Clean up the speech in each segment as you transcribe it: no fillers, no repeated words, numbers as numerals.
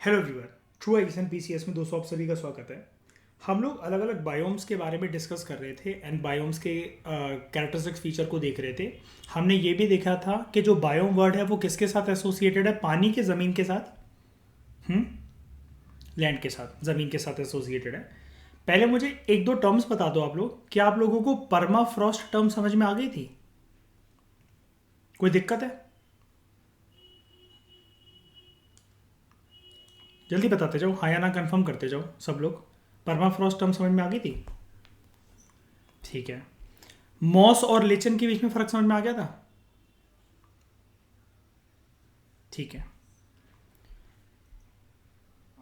Hello viewer, true exam PCS में दोस्तों आप सभी का स्वागत है। हम लोग अलग अलग बायोम्स के बारे में डिस्कस कर रहे थे एंड बायोम्स के कैरेक्टरिस्टिक्स फीचर को देख रहे थे। हमने ये भी देखा था कि जो बायोम वर्ड है वो किसके साथ एसोसिएटेड है, पानी के, ज़मीन के साथ, लैंड के साथ, ज़मीन के साथ एसोसिएटेड है। पहले मुझे एक दो टर्म्स बता दो आप लोग, क्या आप लोगों को परमाफ्रॉस्ट टर्म समझ में आ गई थी? कोई दिक्कत है? जल्दी बताते जाओ, हाँ या ना कंफर्म करते जाओ सब लोग। परमाफ्रॉस्ट टर्म समझ में आ गई थी? ठीक है। मॉस और लिचन के बीच में फर्क समझ में आ गया था? ठीक है।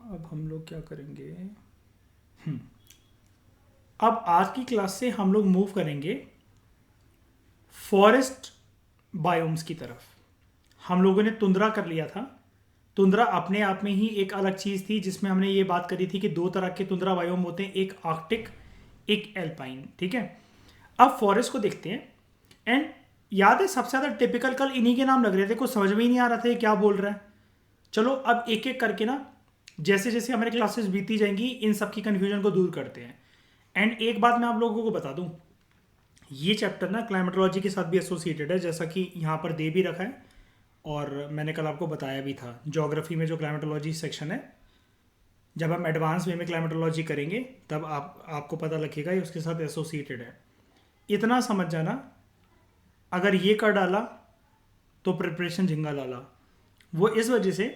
अब हम लोग क्या करेंगे, अब आज की क्लास से हम लोग मूव करेंगे फॉरेस्ट बायोम्स की तरफ। हम लोगों ने तुंद्रा कर लिया था। तुंद्रा अपने आप में ही एक अलग चीज़ थी जिसमें हमने ये बात करी थी कि दो तरह के तुंद्रा बायोम होते हैं, एक आर्कटिक, एक एल्पाइन। ठीक है। अब फॉरेस्ट को देखते हैं। एंड याद है सबसे ज़्यादा टिपिकल कल इन्हीं के नाम लग रहे थे, कुछ समझ में ही नहीं आ रहा था ये क्या बोल रहा है। चलो अब एक एक करके ना, जैसे जैसे हमारी क्लासेस बीती जाएंगी इन सब की कन्फ्यूजन को दूर करते हैं। एंड एक बात मैं आप लोगों को बता दूं, ये चैप्टर ना क्लाइमेटोलॉजी के साथ भी एसोसिएटेड है, जैसा कि यहाँ पर दे भी रखा है और मैंने कल आपको बताया भी था। ज्योग्राफी में जो क्लाइमेटोलॉजी सेक्शन है, जब हम एडवांस वे में क्लाइमेटोलॉजी करेंगे तब आपको पता लगेगा ये उसके साथ एसोसिएटेड है। इतना समझ जाना, अगर ये कर डाला तो प्रिपरेशन झिंगा लाला। वो इस वजह से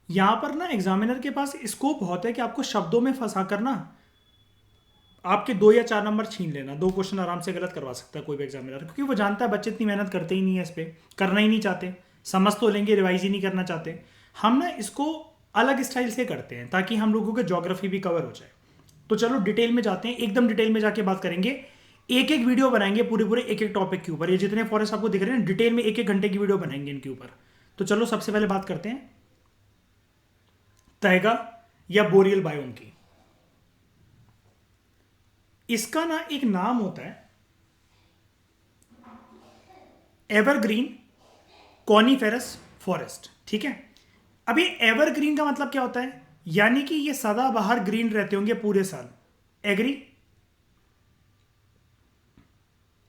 यहाँ पर ना एग्जामिनर के पास स्कोप बहुत है कि आपको शब्दों में फंसा कर ना आपके 2 या 4 नंबर छीन लेना। 2 क्वेश्चन आराम से गलत करवा सकता है कोई भी एग्जामिनर, क्योंकि वो जानता है बच्चे इतनी मेहनत करते ही नहीं है, इस पर करना ही नहीं चाहते, समझ तो लेंगे, रिवाइज ही नहीं करना चाहते। हम ना इसको अलग स्टाइल से करते हैं ताकि हम लोगों के ज्योग्राफी भी कवर हो जाए। तो चलो डिटेल में जाते हैं, एकदम डिटेल में जाके बात करेंगे। एक एक वीडियो बनाएंगे पूरे पूरे एक एक टॉपिक के ऊपर। ये जितने फॉरेस्ट आपको दिख रहे हैं डिटेल में एक एक घंटे की वीडियो बनाएंगे इनके ऊपर। तो चलो सबसे पहले बात करते हैं तैगा या बोरियल बायोम की। इसका ना एक नाम होता है एवरग्रीन कॉनिफेरस फॉरेस्ट। ठीक है। अब ये एवरग्रीन का मतलब क्या होता है, यानी कि ये सदाबहार ग्रीन रहते होंगे पूरे साल। एग्री?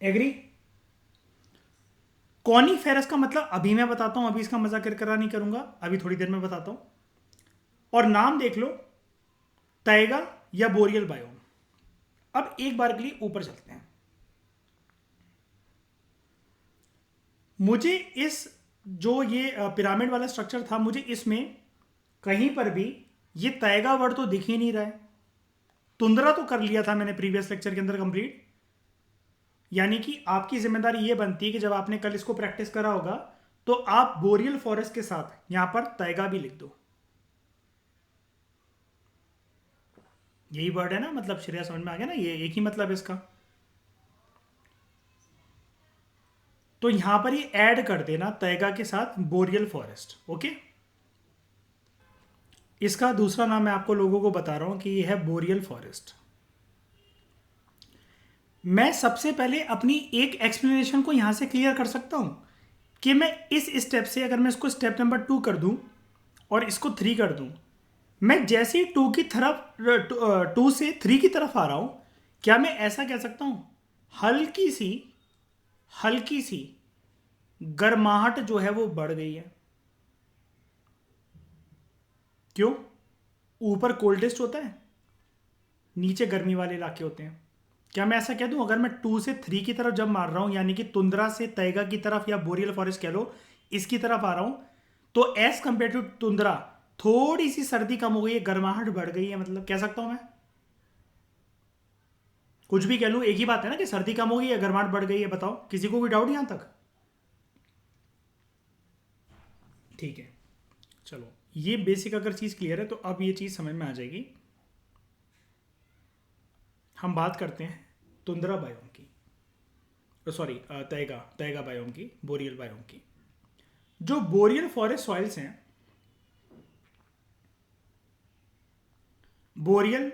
एग्री? कॉनिफेरस का मतलब अभी मैं बताता हूं, अभी इसका मजा किरकिरा नहीं करूंगा, अभी थोड़ी देर में बताता हूं। और नाम देख लो, तैगा या बोरियल बायोम। अब एक बार के लिए ऊपर चलते हैं। मुझे इस जो ये पिरामिड वाला स्ट्रक्चर था, मुझे इसमें कहीं पर भी ये तैगा वर्ड तो दिख ही नहीं रहा है। तुंद्रा तो कर लिया था मैंने प्रीवियस लेक्चर के अंदर कंप्लीट, यानी कि आपकी जिम्मेदारी ये बनती है कि जब आपने कल इसको प्रैक्टिस करा होगा तो आप बोरियल फॉरेस्ट के साथ यहां पर तैगा भी लिख दो। यही वर्ड है ना, मतलब श्रेया समझ में आ गया ना, ये एक ही मतलब है इसका। तो यहां पर ये ऐड कर देना तैगा के साथ बोरियल फॉरेस्ट। ओके। इसका दूसरा नाम मैं आपको लोगों को बता रहा हूं कि ये है बोरियल फॉरेस्ट। मैं सबसे पहले अपनी एक एक्सप्लेनेशन को यहां से क्लियर कर सकता हूं कि मैं इस स्टेप से, अगर मैं इसको स्टेप नंबर 2 कर दूं और इसको 3 कर दूं, मैं जैसे ही 2 की तरफ 2 से 3 की तरफ आ रहा हूं, क्या मैं ऐसा कह सकता हूं हल्की सी गर्माहट जो है वो बढ़ गई है? क्यों? ऊपर कोल्डेस्ट होता है, नीचे गर्मी वाले इलाके होते हैं। क्या मैं ऐसा कह दूं, अगर मैं 2 से 3 की तरफ जब मार रहा हूं, यानी कि तुंद्रा से तैगा की तरफ या बोरियल फॉरेस्ट कह लो, इसकी तरफ आ रहा हूं, तो एज कंपेयर टू तुंद्रा थोड़ी सी सर्दी कम हो गई है, गर्माहट बढ़ गई है, मतलब कह सकता हूं मैं? कुछ भी कह लूं एक ही बात है ना, कि सर्दी कम हो गई है, गर्माहट बढ़ गई है। बताओ, किसी को कोई डाउट यहां तक? ठीक है। चलो ये बेसिक अगर चीज क्लियर है तो अब ये चीज समझ में आ जाएगी। हम बात करते हैं तुंद्रा बायोम की, सॉरी तैगा तैगा बायोम की, बोरियल बायोम की। जो बोरियल फॉरेस्ट सॉइल्स हैं, बोरियल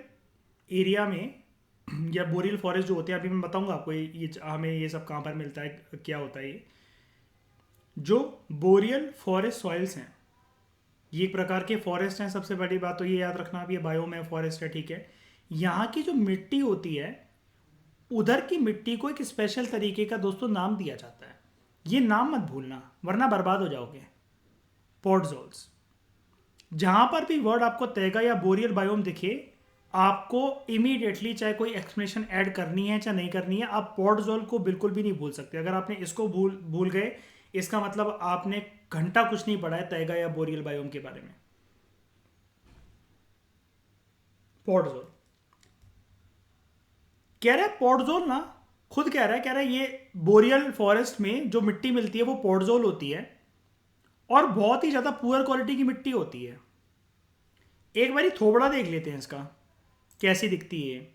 एरिया में या बोरियल फॉरेस्ट जो होते हैं, अभी मैं बताऊंगा आपको ये हमें ये सब कहाँ पर मिलता है, क्या होता है ये। जो बोरियल फॉरेस्ट सॉइल्स हैं, ये एक प्रकार के फॉरेस्ट हैं। सबसे बड़ी बात तो ये याद रखना, अब ये बायोम है, फॉरेस्ट है, ठीक है। यहाँ की जो मिट्टी होती है, उधर की मिट्टी को एक स्पेशल तरीके का दोस्तों नाम दिया जाता है। ये नाम मत भूलना वरना बर्बाद हो जाओगे। पॉडजोल्स। जहां पर भी वर्ड आपको तैगा या बोरियल बायोम दिखे, आपको इमीडिएटली चाहे कोई एक्सप्लेनेशन ऐड करनी है चाहे नहीं करनी है, आप पॉडजोल को बिल्कुल भी नहीं भूल सकते। अगर आपने इसको भूल भूल गए, इसका मतलब आपने घंटा कुछ नहीं पढ़ा है तैगा या बोरियल बायोम के बारे में। पॉडजोल कह रहा है, पॉडजोल ना खुद कह रहा है ये बोरियल फॉरेस्ट में जो मिट्टी मिलती है वो पॉडजोल होती है, और बहुत ही ज्यादा पुअर क्वालिटी की मिट्टी होती है। एक बारी थोबड़ा देख लेते हैं इसका कैसी दिखती है।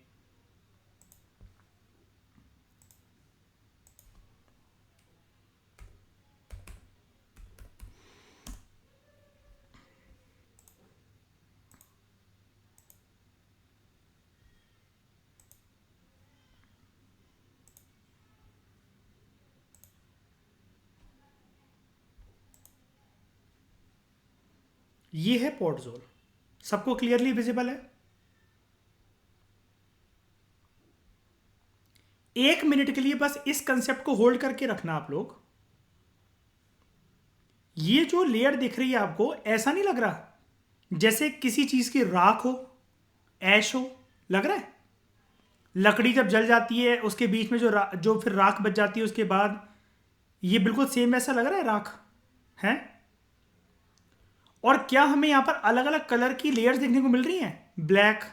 ये है पॉडजोल। सबको क्लियरली विजिबल है? 1 मिनट के लिए बस इस कंसेप्ट को होल्ड करके रखना आप लोग। ये जो लेयर दिख रही है आपको, ऐसा नहीं लग रहा जैसे किसी चीज की राख हो, ऐश हो? लग रहा है लकड़ी जब जल जाती है उसके बीच में जो फिर राख बच जाती है उसके बाद, ये बिल्कुल सेम ऐसा लग रहा है राख है। और क्या हमें यहां पर अलग अलग कलर की लेयर्स देखने को मिल रही हैं? ब्लैक,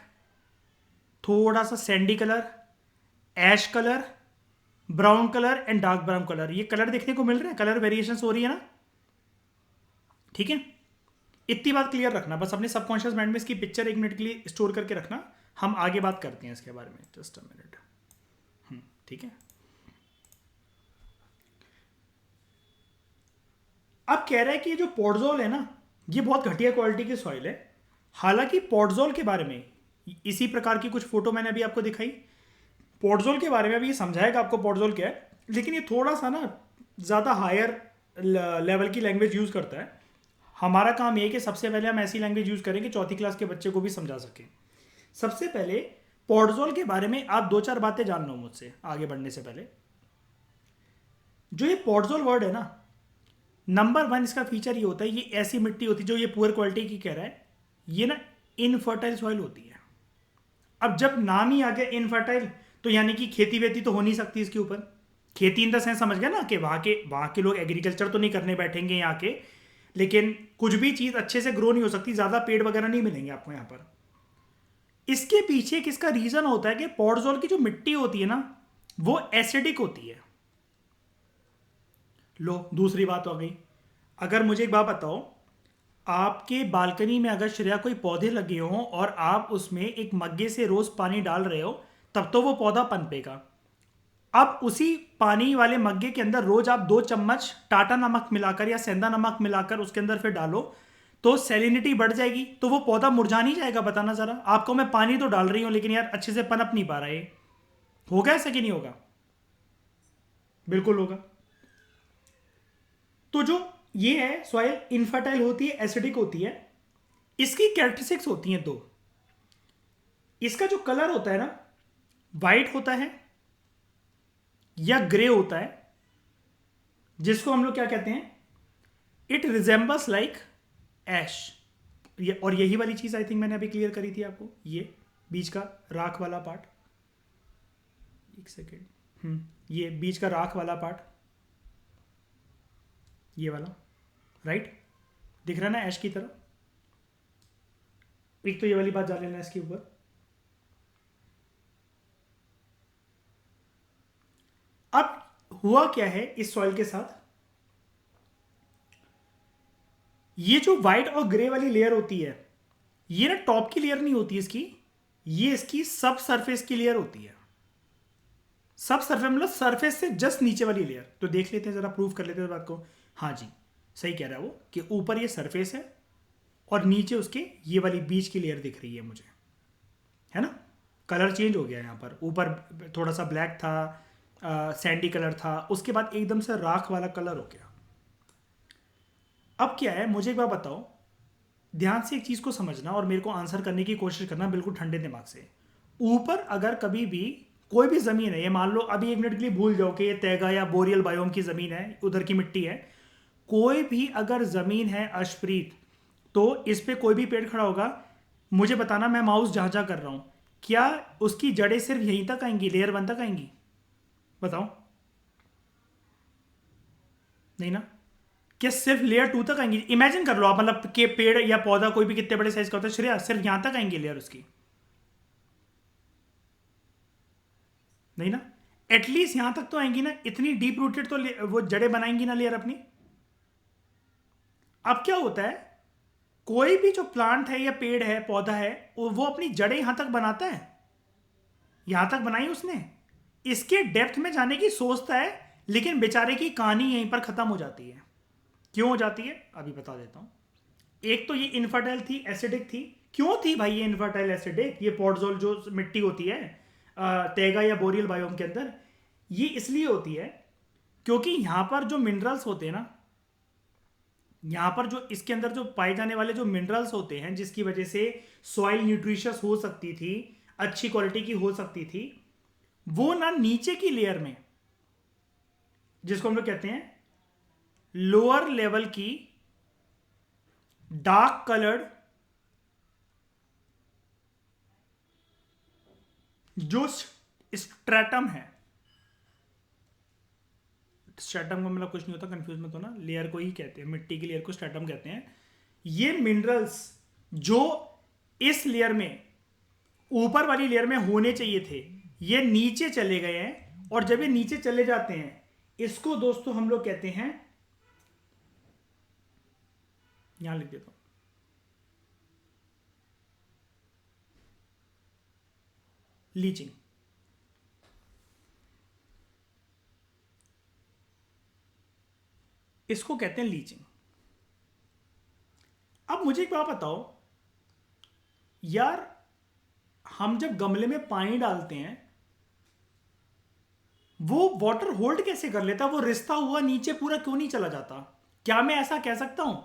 थोड़ा सा sandy colour, ash colour, brown colour and dark brown colour, ये कलर देखने को मिल रहे हैं, कलर वेरिएशंस हो रही है ना, ठीक है। इतनी बात क्लियर रखना बस, अपने सबकॉन्शियस माइंड में इसकी पिक्चर 1 मिनट के लिए स्टोर करके रखना। हम आगे बात करते हैं इसके बारे में, जस्ट अ मिनट। ठीक है। अब कह रहा है कि ये जो पॉडजोल है ना, ये बहुत घटिया क्वालिटी की सॉइल है। हालांकि पॉडजोल के बारे में इसी प्रकार की कुछ फोटो मैंने अभी आपको दिखाई। पॉडजोल के बारे में अभी ये समझाएगा आपको पॉडजोल क्या है, लेकिन ये थोड़ा सा ना ज़्यादा हायर लेवल की लैंग्वेज यूज़ करता है। हमारा काम ये है कि सबसे पहले हम ऐसी लैंग्वेज यूज़ करें कि चौथी क्लास के बच्चे को भी समझा सकें। सबसे पहले पॉडजोल के बारे में आप 2-4 बातें जान लो मुझसे आगे बढ़ने से पहले। जो ये पॉडजोल वर्ड है ना, नंबर 1 इसका फीचर ये होता है, ये ऐसी मिट्टी होती है जो ये पुअर क्वालिटी की कह रहा है, ये ना इनफर्टाइल सॉइल होती है। अब जब नाम ही आ गया इनफर्टाइल, तो यानी कि खेती वेती तो हो नहीं सकती इसके ऊपर। खेती इन द सेंस समझ गया ना, कि वहाँ के लोग एग्रीकल्चर तो नहीं करने बैठेंगे यहाँ के, लेकिन कुछ भी चीज़ अच्छे से ग्रो नहीं हो सकती, ज़्यादा पेड़ वगैरह नहीं मिलेंगे आपको यहाँ पर। इसके पीछे किसका रीज़न होता है कि पॉडजोल की जो मिट्टी होती है ना, वो एसिडिक होती है। लो दूसरी बात हो गई। अगर मुझे एक बात बताओ, आपके बालकनी में अगर श्रेया कोई पौधे लगे हों और आप उसमें एक मग्गे से रोज पानी डाल रहे हो, तब तो वो पौधा पनपेगा। अब उसी पानी वाले मग्गे के अंदर रोज आप 2 चम्मच टाटा नमक मिलाकर या सेंधा नमक मिलाकर उसके अंदर फिर डालो, तो सैलिनिटी बढ़ जाएगी, तो वो पौधा मुरझा नहीं जाएगा? बताना जरा। आपको मैं पानी तो डाल रही हूं लेकिन यार अच्छे से पनप नहीं पा रहा है। होगा ऐसा कि नहीं होगा? बिल्कुल होगा। तो जो ये है सॉइल इनफर्टाइल होती है, एसिडिक होती है। इसकी कैरेक्टरिस्टिक्स होती हैं 2। इसका जो कलर होता है ना, वाइट होता है या ग्रे होता है, जिसको हम लोग क्या कहते हैं, इट रिजेंबल्स लाइक ऐश। और यही वाली चीज आई थिंक मैंने अभी क्लियर करी थी आपको, ये बीच का राख वाला पार्ट। एक सेकेंड, ये बीच का राख वाला पार्ट, ये वाला, राइट? दिख रहा है ना ऐश की तरह? एक तो ये वाली बात जान लेना इसके ऊपर। अब हुआ क्या है इस सॉइल के साथ, ये जो व्हाइट और ग्रे वाली लेयर होती है, ये ना टॉप की लेयर नहीं होती इसकी, ये इसकी सब सरफेस की लेयर होती है। सब सरफेस मतलब सरफेस से जस्ट नीचे वाली लेयर। तो देख लेते हैं जरा, प्रूव कर लेते हैं बात को। हाँ जी, सही कह रहा है वो, कि ऊपर ये सरफेस है और नीचे उसके ये वाली बीच की लेयर दिख रही है मुझे, है ना? कलर चेंज हो गया यहाँ पर, ऊपर थोड़ा सा ब्लैक था, सैंडी कलर था, उसके बाद एकदम से राख वाला कलर हो गया। अब क्या है, मुझे एक बात बताओ, ध्यान से एक चीज को समझना और मेरे को आंसर करने की कोशिश करना बिल्कुल ठंडे दिमाग से। ऊपर अगर कभी भी कोई भी जमीन है, ये मान लो अभी एक मिनट के लिए भूल जाओ कि ये तैगा या बोरियल बायोम की जमीन है, उधर की मिट्टी है, कोई भी अगर जमीन है अर्शप्रीत, तो इस पे कोई भी पेड़ खड़ा होगा, मुझे बताना, मैं माउस जहां जहां कर रहा हूं, क्या उसकी जड़ें सिर्फ यहीं तक आएंगी, लेयर 1 तक आएंगी? बताओ। नहीं ना? क्या सिर्फ लेयर 2 तक आएंगी? इमेजिन कर लो आप, मतलब कि पेड़ या पौधा कोई भी कितने बड़े साइज का होता है, श्रेया सिर्फ यहां तक आएंगी लेयर उसकी? नहीं ना? एटलीस्ट यहां तक तो आएंगी ना, इतनी डीप रूटेड तो वो जड़ें बनाएंगी ना लेयर अपनी। अब क्या होता है, कोई भी जो प्लांट है या पेड़ है पौधा है, वो अपनी जड़ें यहां तक बनाता है, यहां तक बनाई उसने, इसके डेप्थ में जाने की सोचता है, लेकिन बेचारे की कहानी यहीं पर खत्म हो जाती है। क्यों हो जाती है अभी बता देता हूं। एक तो ये इनफर्टाइल थी, एसिडिक थी। क्यों थी भाई ये इनफर्टाइल एसिडिक? ये पॉडजोल जो मिट्टी होती है तेगा या बोरियल बायोम के अंदर, ये इसलिए होती है क्योंकि यहां पर जो मिनरल्स होते हैं ना, यहां पर जो इसके अंदर जो पाए जाने वाले जो मिनरल्स होते हैं, जिसकी वजह से सॉइल न्यूट्रिशियस हो सकती थी, अच्छी क्वालिटी की हो सकती थी, वो ना नीचे की लेयर में, जिसको हम लोग कहते हैं लोअर लेवल की डार्क कलर्ड जो स्ट्रेटम है, स्ट्रेटम का मतलब कुछ नहीं होता, कंफ्यूज मत होना, लेयर को ही कहते हैं, मिट्टी की लेयर को स्ट्रेटम कहते हैं। ये मिनरल्स जो इस लेयर में, ऊपर वाली लेयर में होने चाहिए थे, ये नीचे चले गए हैं, और जब ये नीचे चले जाते हैं, इसको दोस्तों हम लोग कहते हैं, यहां लिख देता हूं, लीचिंग। इसको कहते हैं लीचिंग। अब मुझे एक बात बताओ यार, हम जब गमले में पानी डालते हैं, वो वाटर होल्ड कैसे कर लेता? वो रिसता हुआ नीचे पूरा क्यों नहीं चला जाता? क्या मैं ऐसा कह सकता हूं?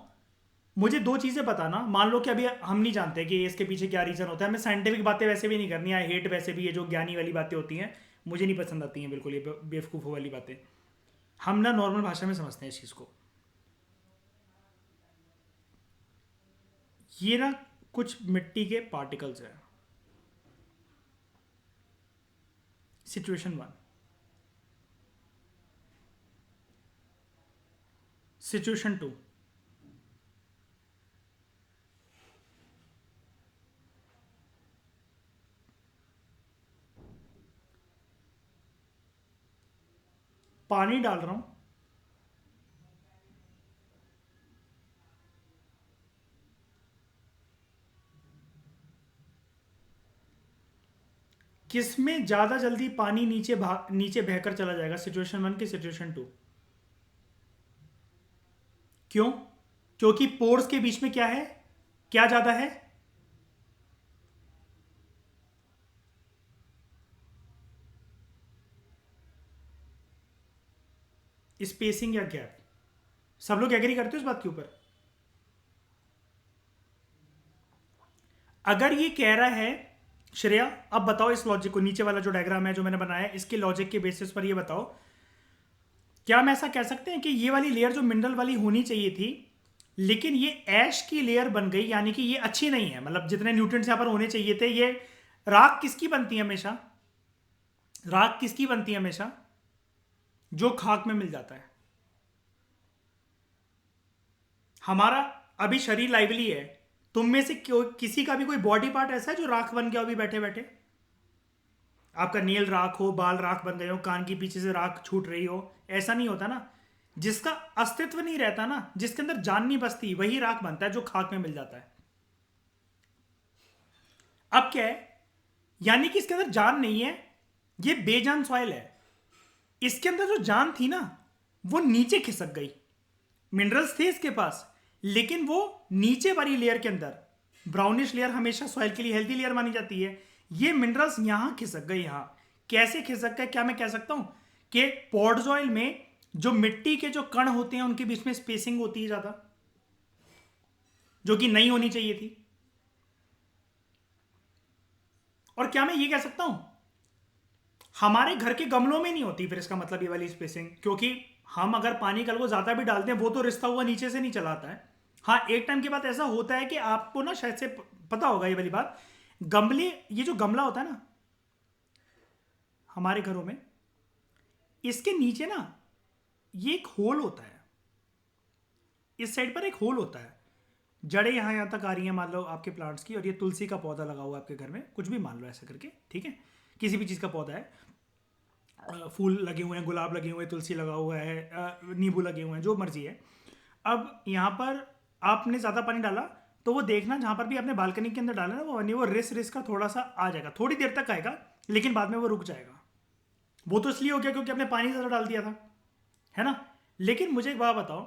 मुझे दो चीजें बताना। मान लो कि अभी हम नहीं जानते कि इसके पीछे क्या रीजन होता है, हमें साइंटिफिक बातें वैसे भी नहीं करनी, आई हेट वैसे भी ये जो ज्ञानी वाली बातें होती हैं, मुझे नहीं पसंद आती हैं बिल्कुल, ये बेवकूफ़ों वाली बातें। हम ना नॉर्मल भाषा में समझते हैं इस चीज़ को। ये ना कुछ मिट्टी के पार्टिकल्स हैं। सिचुएशन 1, सिचुएशन 2, पानी डाल रहा हूं, किसमें ज्यादा जल्दी पानी नीचे बहकर चला जाएगा, सिचुएशन 1 की सिचुएशन 2? क्यों? क्योंकि पोर्स के बीच में क्या है, क्या ज्यादा है? स्पेसिंग या गैप। सब लोग एग्री करते हो इस बात के ऊपर? अगर ये कह रहा है श्रेया, अब बताओ इस लॉजिक को, नीचे वाला जो डायग्राम है जो मैंने बनाया है, इसके लॉजिक के बेसिस पर ये बताओ, क्या हम ऐसा कह सकते हैं कि ये वाली लेयर जो मिनरल वाली होनी चाहिए थी, लेकिन ये ऐश की लेयर बन गई, यानी कि ये अच्छी नहीं है, मतलब जितने न्यूट्रिएंट्स यहां पर होने चाहिए थे, ये राख किसकी बनती है हमेशा? राख किसकी बनती है हमेशा? जो खाक में मिल जाता है। हमारा अभी शरीर लाइवली है, तुम में से किसी का भी कोई बॉडी पार्ट ऐसा है जो राख बन गया अभी बैठे बैठे? आपका नील राख हो, बाल राख बन गए हो, कान के पीछे से राख छूट रही हो, ऐसा नहीं होता ना। जिसका अस्तित्व नहीं रहता ना, जिसके अंदर जान नहीं बसती, वही राख बनता है जो खाक में मिल जाता है। अब क्या है, यानी कि इसके अंदर जान नहीं है, ये बेजान सॉइल है। इसके अंदर जो जान थी ना, वो नीचे खिसक गई। मिनरल्स थे इसके पास, लेकिन वो नीचे वाली लेयर के अंदर, ब्राउनिश लेयर हमेशा सॉइल के लिए हेल्दी लेयर मानी जाती है, ये मिनरल्स यहां खिसक गए। यहां कैसे खिसक गए? क्या मैं कह सकता हूं कि पॉडजॉइल में जो मिट्टी के जो कण होते हैं, उनके बीच में स्पेसिंग होती है ज्यादा। जो कि नहीं होनी चाहिए थी। और क्या मैं ये कह सकता हूं हमारे घर के गमलों में नहीं होती फिर इसका मतलब ये वाली स्पेसिंग, क्योंकि हम अगर पानी कल को ज्यादा भी डालते हैं वो तो रिश्ता हुआ नीचे से नहीं चलाता है। हाँ, एक टाइम के बाद ऐसा होता है कि आपको ना शायद से पता होगा ये वाली बात, गमले, ये जो गमला होता है ना हमारे घरों में, इसके नीचे ना ये एक होल होता है, इस साइड पर एक होल होता है, जड़ें यहाँ तक आ रही हैं मान लो आपके प्लांट्स की, और ये तुलसी का पौधा लगा हुआ है आपके घर में, कुछ भी मान लो ऐसा करके, ठीक है, किसी भी चीज़ का पौधा है, फूल लगे हुए हैं, गुलाब लगे हुए हैं, तुलसी लगा हुआ है, नींबू लगे हुए हैं, जो मर्जी है। अब यहाँ पर आपने ज़्यादा पानी डाला तो वो देखना जहाँ पर भी आपने बालकनी के अंदर डाला ना वो पानी, वो रिस रिस का थोड़ा सा आ जाएगा, थोड़ी देर तक आएगा, लेकिन बाद में वो रुक जाएगा। वो तो इसलिए हो गया क्योंकि आपने पानी ज़्यादा डाल दिया था, है ना। लेकिन मुझे एक बात बताओ,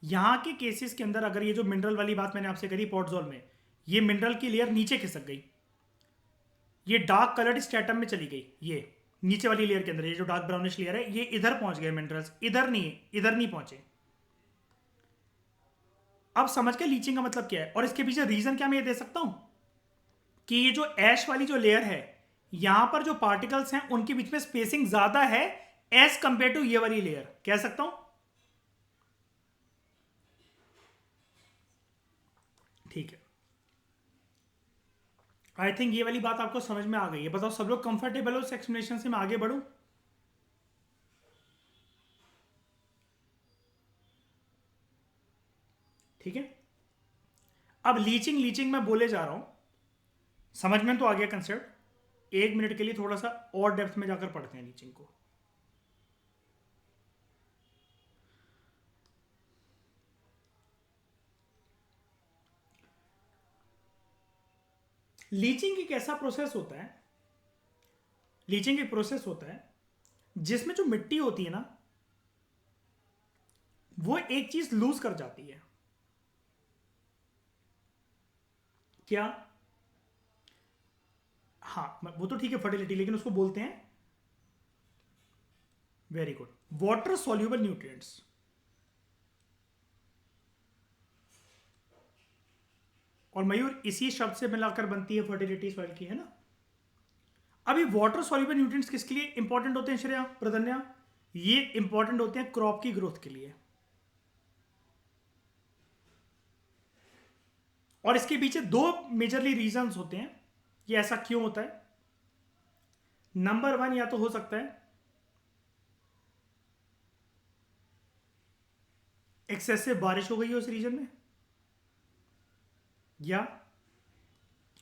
यहाँ के केसेस के अंदर अगर ये जो मिनरल वाली बात मैंने आपसे करी पॉटजोल में, ये मिनरल की लेयर नीचे खिसक गई, ये डार्क कलर्ड स्ट्रेटम में चली गई, ये नीचे वाली लेयर के अंदर, ये जो डार्क ब्राउनिश लेयर है, ये इधर पहुंच गए मिनरल्स, इधर नहीं, इधर नहीं पहुंचे। अब समझ के लीचिंग का मतलब क्या है, और इसके पीछे रीजन क्या मैं ये दे सकता हूं कि ये जो ऐश वाली जो लेयर है, यहां पर जो पार्टिकल्स हैं उनके बीच में स्पेसिंग ज्यादा है एज कंपेयर टू ये वाली लेयर, कह सकता हूं। ठीक है, आई थिंक ये वाली बात आपको समझ में आ गई है। बताओ सब लोग कंफर्टेबल हो इस एक्सप्लेनेशन से, मैं आगे बढ़ूं? ठीक है, अब लीचिंग लीचिंग मैं बोले जा रहा हूं, समझ में तो आ गया कंसेप्ट। 1 मिनट के लिए थोड़ा सा और डेप्थ में जाकर पढ़ते हैं लीचिंग को। लीचिंग एक ऐसा प्रोसेस होता है, लीचिंग एक प्रोसेस होता है जिसमें जो मिट्टी होती है ना वो एक चीज लूज कर जाती है। क्या? हाँ वो तो ठीक है फर्टिलिटी, लेकिन उसको बोलते हैं, very good, water soluble nutrients. और मयूर इसी शब्द से मिलाकर बनती है फर्टिलिटी सॉइल की, है ना। अभी वाटर सॉल्यूबल न्यूट्रिएंट्स किसके लिए इंपॉर्टेंट होते हैं श्रेया, प्रधन्या? ये इंपॉर्टेंट होते हैं क्रॉप की ग्रोथ के लिए। और इसके पीछे दो मेजरली रीजंस होते हैं ये ऐसा क्यों होता है। नंबर 1 या तो हो सकता है एक्सेसिव बारिश हो गई है उस रीजन में, या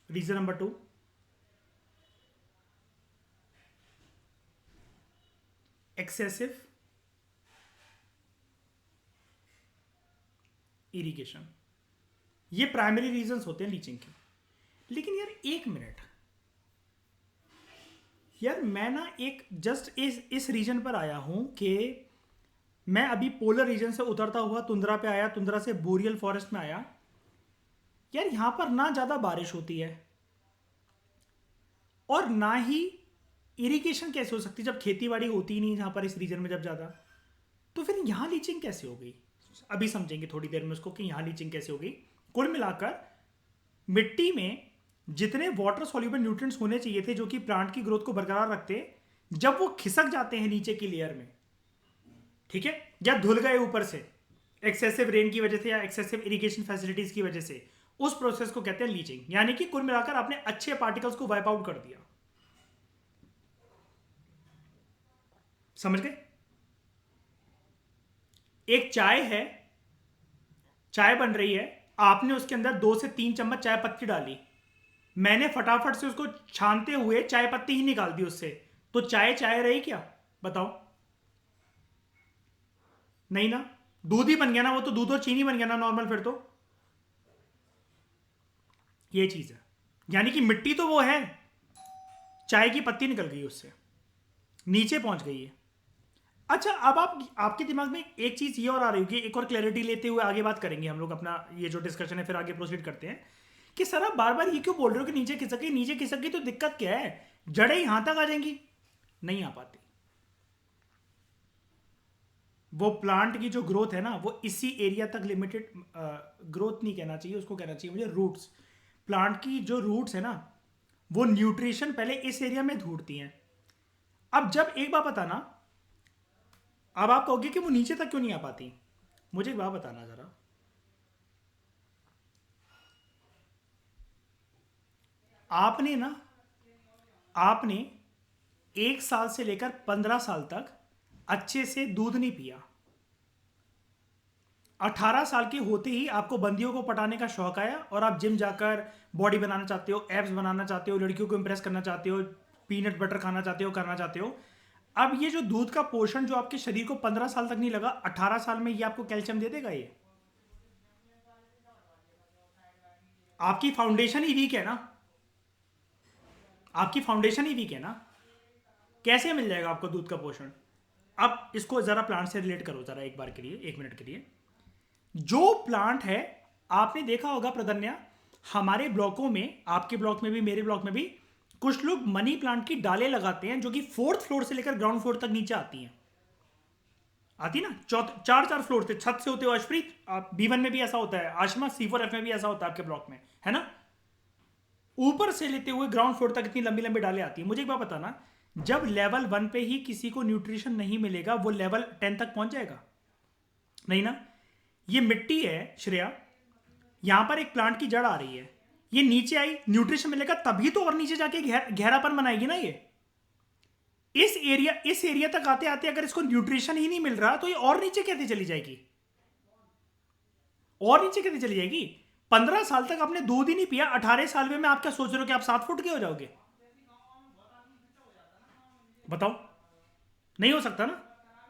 रीजन नंबर 2 एक्सेसिव इरिगेशन। ये प्राइमरी रीजंस होते हैं लीचिंग के। लेकिन यार 1 मिनट, यार मैं ना एक जस्ट इस रीजन पर आया हूं कि मैं अभी पोलर रीजन से उतरता हुआ तुंद्रा पे आया, तुंद्रा से बोरियल फॉरेस्ट में आया। यार यहां पर ना ज्यादा बारिश होती है और ना ही इरिगेशन कैसे हो सकती है जब खेती बाड़ी होती ही नहीं जहां पर इस रीजन में जब ज्यादा, तो फिर यहां लीचिंग कैसे हो गई? अभी समझेंगे थोड़ी देर में उसको कि यहां लीचिंग कैसे हो गई। कुल मिलाकर मिट्टी में जितने वाटर सॉल्यूबल न्यूट्रिएंट्स होने चाहिए थे जो कि प्लांट की ग्रोथ को बरकरार रखते, जब वो खिसक जाते हैं नीचे की लेयर में, ठीक है, या धुल गए ऊपर से एक्सेसिव रेन की वजह से या एक्सेसिव इरिगेशन फैसिलिटीज की वजह से, उस प्रोसेस को कहते हैं लीचिंग। यानी कि कुल मिलाकर आपने अच्छे पार्टिकल्स को वाइप आउट कर दिया। समझ गए? एक चाय है, चाय बन रही है, आपने उसके अंदर 2 से 3 चम्मच चाय पत्ती डाली, मैंने फटाफट से उसको छानते हुए चाय पत्ती ही निकाल दी उससे, तो चाय चाय रही क्या? बताओ। नहीं ना, दूध ही बन गया ना, वो तो दूध और चीनी बन गया ना नॉर्मल फिर तो। ये चीज है, यानी कि मिट्टी तो वो है, चाय की पत्ती निकल गई उससे, नीचे पहुंच गई है। अच्छा, अब आपके दिमाग में एक चीज ये और आ रही होगी, एक और क्लैरिटी लेते हुए आगे बात करेंगे हम लोग अपना ये जो डिस्कशन है, फिर आगे प्रोसीड करते हैं कि सर आप बार बार ये क्यों बोल रहे हो कि नीचे खिसक गई, नीचे खिसक गई तो दिक्कत क्या है, जड़ें यहां तक आ जाएंगी? नहीं आ पाती। वो प्लांट की जो ग्रोथ है ना वो इसी एरिया तक लिमिटेड, ग्रोथ नहीं कहना चाहिए उसको, कहना चाहिए मुझे रूट्स। प्लांट की जो रूट्स है ना वो न्यूट्रिशन पहले इस एरिया में ढूंढती हैं। अब जब एक बात बताना, अब आप कहोगे कि वो नीचे तक क्यों नहीं आ पाती, मुझे एक बात बताना जरा। आपने ना, आपने 1 साल से लेकर 15 साल तक अच्छे से दूध नहीं पिया। 18 साल के होते ही आपको बंदियों को पटाने का शौक आया और आप जिम जाकर बॉडी बनाना चाहते हो, एब्स बनाना चाहते हो, लड़कियों को इंप्रेस करना चाहते हो, पीनट बटर खाना चाहते हो, करना चाहते हो। अब ये जो दूध का पोषण जो आपके शरीर को 15 साल तक नहीं लगा, 18 साल में ये आपको कैल्शियम दे देगा। ये आपकी फाउंडेशन ही वीक है ना, आपकी फाउंडेशन ही वीक है ना, कैसे मिल जाएगा आपको दूध का पोषण। अब इसको जरा प्लांट से रिलेट करो जरा एक बार के लिए, 1 मिनट के लिए। जो प्लांट है, आपने देखा होगा प्रदन्या, हमारे ब्लॉकों में, आपके ब्लॉक में भी, मेरे ब्लॉक में भी, कुछ लोग मनी प्लांट की डालें लगाते हैं जो कि 4th फ्लोर से लेकर ग्राउंड फ्लोर तक नीचे आती हैं। आती ना, 4 4 फ्लोर से छत से होते हुए। अशप्रीत, आप B1 में भी ऐसा होता है, आशमा C4F में भी ऐसा होता है आपके ब्लॉक में, है ना। ऊपर से लेते हुए ग्राउंड फ्लोर तक इतनी लंबी लंबी डालें आती है। मुझे एक बात बताना, जब लेवल 1 पे ही किसी को न्यूट्रिशन नहीं मिलेगा, वो लेवल 10 तक पहुंच जाएगा? नहीं ना। ये मिट्टी है श्रेया, यहां पर एक प्लांट की जड़ आ रही है, ये नीचे आई, न्यूट्रिशन मिलेगा तभी तो और नीचे जाके गहरापन बनाएगी ना। ये इस एरिया तक आते आते अगर इसको न्यूट्रिशन ही नहीं मिल रहा तो ये और नीचे कैसे चली जाएगी, और नीचे कैसे चली जाएगी। 15 साल तक आपने दूध ही नहीं पिया, 18 साल में आप क्या सोच रहे हो कि आप 7 फुट के हो जाओगे? बताओ, नहीं हो सकता ना।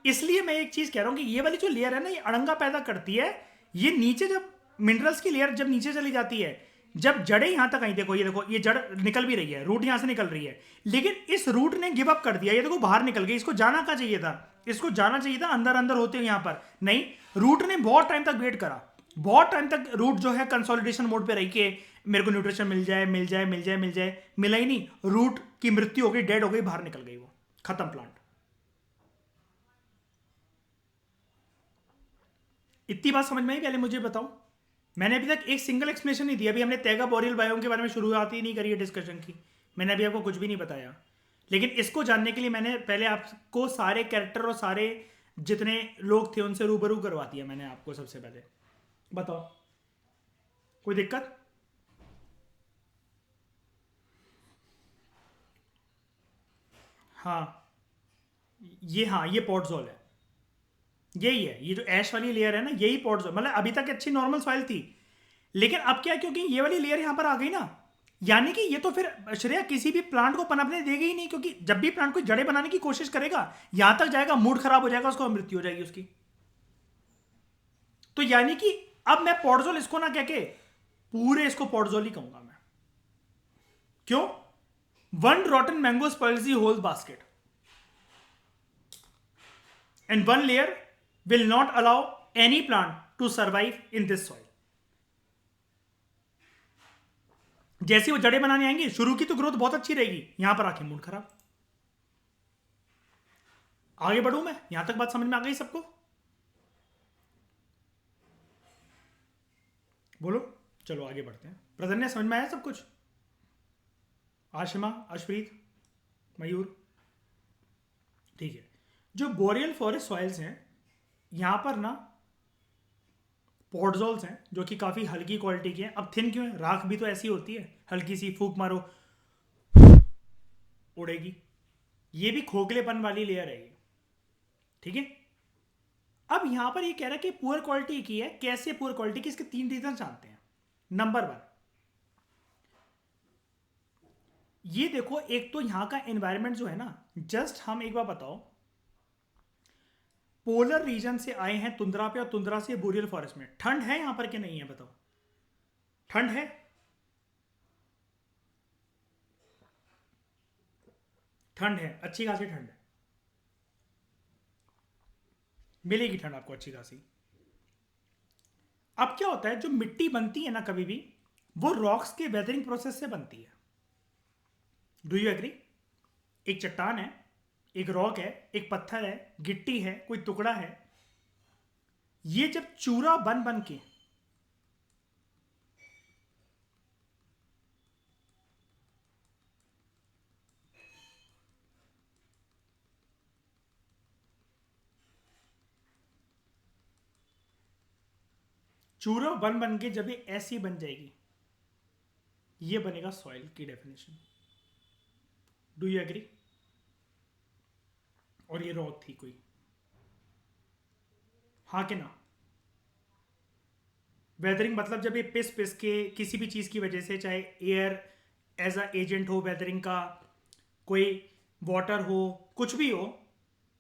इसलिए मैं एक चीज कह रहा हूं कि ये वाली जो लेयर है ना, ये अड़ंगा पैदा करती है। ये नीचे जब मिनरल्स की लेयर जब नीचे चली जाती है, जब जड़ें यहां तक आई, देखो ये देखो, ये जड़ निकल भी रही है, रूट यहां से निकल रही है, लेकिन इस रूट ने गिव अप कर दिया। ये देखो बाहर निकल गई, इसको जाना कहाँ चाहिए था, इसको जाना चाहिए था अंदर अंदर होते हुए, यहां पर नहीं। रूट ने बहुत टाइम तक वेट करा, बहुत टाइम तक रूट जो है कंसोलिडेशन मोड पे रही कि मेरे को न्यूट्रिशन मिल जाए मिल जाए मिल जाए मिल जाए, मिला ही नहीं। रूट की मृत्यु हो गई, डेड हो गई, बाहर निकल गई, वो खत्म प्लांट। इतनी बात समझ में आई? पहले मुझे बताओ, मैंने अभी तक एक सिंगल एक्सप्लेनेशन नहीं दिया। अभी हमने तैगा बोरियल बायोम के बारे में शुरुआत ही नहीं करी है डिस्कशन की, मैंने अभी आपको कुछ भी नहीं बताया। लेकिन इसको जानने के लिए मैंने पहले आपको सारे कैरेक्टर और सारे जितने लोग थे उनसे रूबरू करवा दिया मैंने आपको सबसे पहले। बताओ, कोई दिक्कत? हाँ, हाँ, ये पॉटजोल है, यही है। ये जो ऐश वाली लेयर है ना, यही पॉटजोल, मतलब अभी तक अच्छी नॉर्मल सॉइल थी, लेकिन अब क्या है, क्योंकि ये वाली लेयर यहां पर आ गई ना, यानी कि ये तो फिर श्रेया किसी भी प्लांट को पनपने देगी ही नहीं, क्योंकि जब भी प्लांट को जड़ें बनाने की कोशिश करेगा, यहां तक जाएगा, मूड खराब हो जाएगा, उसको मृत्यु हो जाएगी उसकी। तो यानी कि अब मैं पॉटजोल इसको ना कह के पूरे इसको पॉटजोल ही कहूंगा मैं। क्यों? One rotten mango spoils the whole basket and one layer will not allow any plant to survive in this soil. जैसे वो जड़ें बनाने आएंगे, शुरू की तो ग्रोथ बहुत अच्छी रहेगी, यहां पर आके मूड खराब। आगे बढ़ूं मैं? यहां तक बात समझ में आ गई सबको? बोलो, चलो आगे बढ़ते हैं। प्रदन्या, समझ में आया सब कुछ? आशिमा, अशप्रीत, मयूर, ठीक है। जो बोरियल फॉरेस्ट सॉइल्स हैं, यहां पर ना पॉटजोल्स हैं जो कि काफ़ी हल्की क्वालिटी के हैं। अब थिन क्यों है? राख भी तो ऐसी होती है, हल्की सी फूक मारो उड़ेगी। ये भी खोखलेपन वाली लेयर है ये, ठीक है। अब यहां पर ये कह रहा है कि पुअर क्वालिटी की है। कैसे पुअर क्वालिटी की? इसके 3 रीजन जानते हैं। नंबर 1, ये देखो, एक तो यहां का एनवायरनमेंट जो है ना, जस्ट हम एक बार बताओ, पोलर रीजन से आए हैं तुंद्रा पे, और तुंद्रा से बोरियल फॉरेस्ट में ठंड है यहां पर कि नहीं है? बताओ, ठंड है? ठंड है, अच्छी खासी ठंड है, मिलेगी ठंड आपको अच्छी खासी। अब क्या होता है, जो मिट्टी बनती है ना कभी भी, वो रॉक्स के वेदरिंग प्रोसेस से बनती है। Do you agree? एक चट्टान है, एक रॉक है, एक पत्थर है, गिट्टी है, कोई टुकड़ा है, ये जब चूरा बन बन के चूरा बन बन के जब ये ऐसी बन जाएगी, ये बनेगा सॉइल की डेफिनेशन। Do you agree? और ये रॉक थी कोई, हाँ कि ना? वेदरिंग मतलब जब ये पिस पिस के किसी भी चीज़ की वजह से, चाहे एयर एज अ एजेंट हो वेदरिंग का, कोई वाटर हो, कुछ भी हो,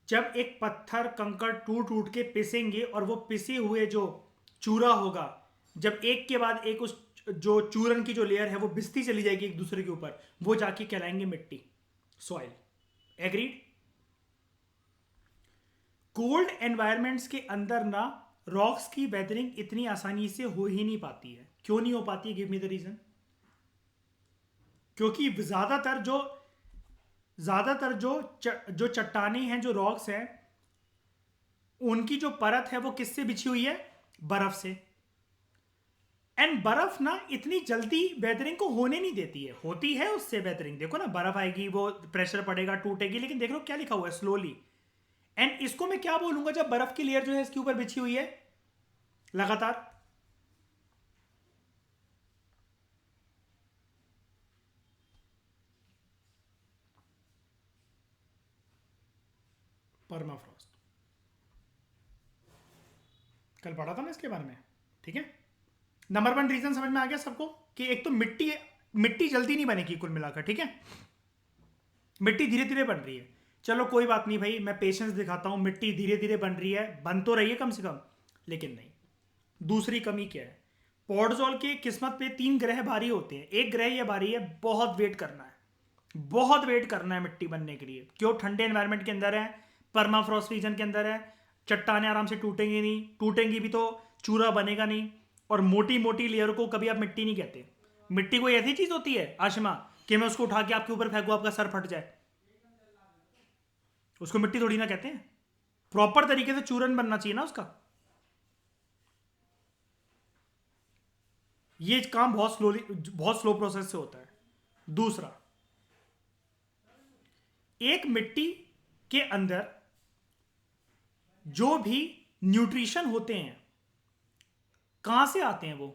जब एक पत्थर कंकड़ टूट टूट के पिसेंगे और वो पिसे हुए जो चूरा होगा, जब एक के बाद एक उस जो चूरन की जो लेयर है वो बिस्ती चली जाएगी एक दूसरे के ऊपर, वो जाके कहलाएंगे मिट्टी, सॉइल। एग्रीड? कोल्ड एनवायरमेंट्स के अंदर ना रॉक्स की वेदरिंग इतनी आसानी से हो ही नहीं पाती है। क्यों नहीं हो पाती है? Give me the reason. क्योंकि ज्यादातर जो चट्टाने हैं, जो रॉक्स हैं, उनकी जो परत है वो किससे बिछी हुई है? बर्फ से। एंड बर्फ ना इतनी जल्दी वेदरिंग को होने नहीं देती है। होती है उससे वेदरिंग, देखो ना, बर्फ आएगी, वो प्रेशर पड़ेगा, टूटेगी, लेकिन देख लो क्या लिखा हुआ है, स्लोली। एंड इसको मैं क्या बोलूंगा जब बर्फ की लेयर जो है इसके ऊपर बिछी हुई है लगातार? परमाफ्रॉस्ट। कल पढ़ा था ना इसके बारे में, ठीक है। नंबर वन रीजन समझ में आ गया सबको कि एक तो मिट्टी जल्दी नहीं बनेगी कुल मिलाकर, ठीक है। मिट्टी धीरे धीरे बन रही है, चलो कोई बात नहीं भाई, मैं पेशेंस दिखाता हूं, मिट्टी धीरे धीरे बन रही है, बन तो रही है कम से कम, लेकिन नहीं। दूसरी कमी क्या है? पॉडजोल की किस्मत पे 3 ग्रह भारी होते हैं, एक ग्रह ये भारी है, बहुत वेट करना है, बहुत वेट करना है मिट्टी बनने के लिए। क्यों? ठंडे एनवायरनमेंट के अंदर है, परमाफ्रॉस्ट रीजन के अंदर है, चट्टाने आराम से टूटेंगी नहीं, टूटेंगी भी तो चूरा बनेगा नहीं, और मोटी मोटी लेयर को कभी आप मिट्टी नहीं कहते। मिट्टी कोई ऐसी चीज होती है आशिमा कि मैं उसको उठा के आपके ऊपर फेंकूं आपका सर फट जाए? उसको मिट्टी थोड़ी ना कहते हैं। प्रॉपर तरीके से चूरन बनना चाहिए ना उसका। ये काम बहुत स्लो प्रोसेस से होता है। दूसरा, एक मिट्टी के अंदर जो भी न्यूट्रिशन होते हैं कहां से आते हैं? वो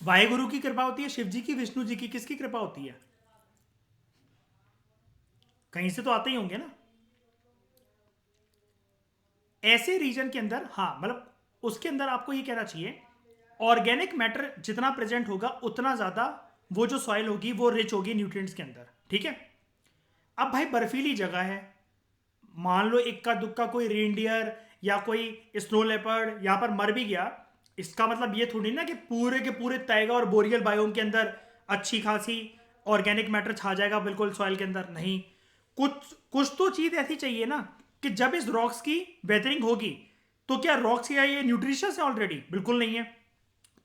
वाहेगुरु की कृपा होती है, शिव जी की, विष्णु जी की, किसकी कृपा होती है? कहीं से तो आते ही होंगे ना। ऐसे रीजन के अंदर, हाँ मतलब उसके अंदर आपको ये कहना चाहिए, ऑर्गेनिक मैटर जितना प्रेजेंट होगा उतना ज्यादा वो जो सॉइल होगी वो रिच होगी न्यूट्रिएंट्स के अंदर, ठीक है। अब भाई बर्फीली जगह है, मान लो इक्का दुक्का कोई रेनडियर या कोई स्नो लेपर्ड यहां पर मर भी गया, इसका मतलब ये थोड़ी ना कि पूरे के पूरे टाइगर और बोरियल बायोम के अंदर अच्छी खासी ऑर्गेनिक मैटर छा जाएगा बिल्कुल सॉइल के अंदर, नहीं। कुछ कुछ तो चीज ऐसी चाहिए ना कि जब इस रॉक्स की वेदरिंग होगी तो क्या रॉक्स या ये न्यूट्रिशियस है ऑलरेडी? बिल्कुल नहीं है।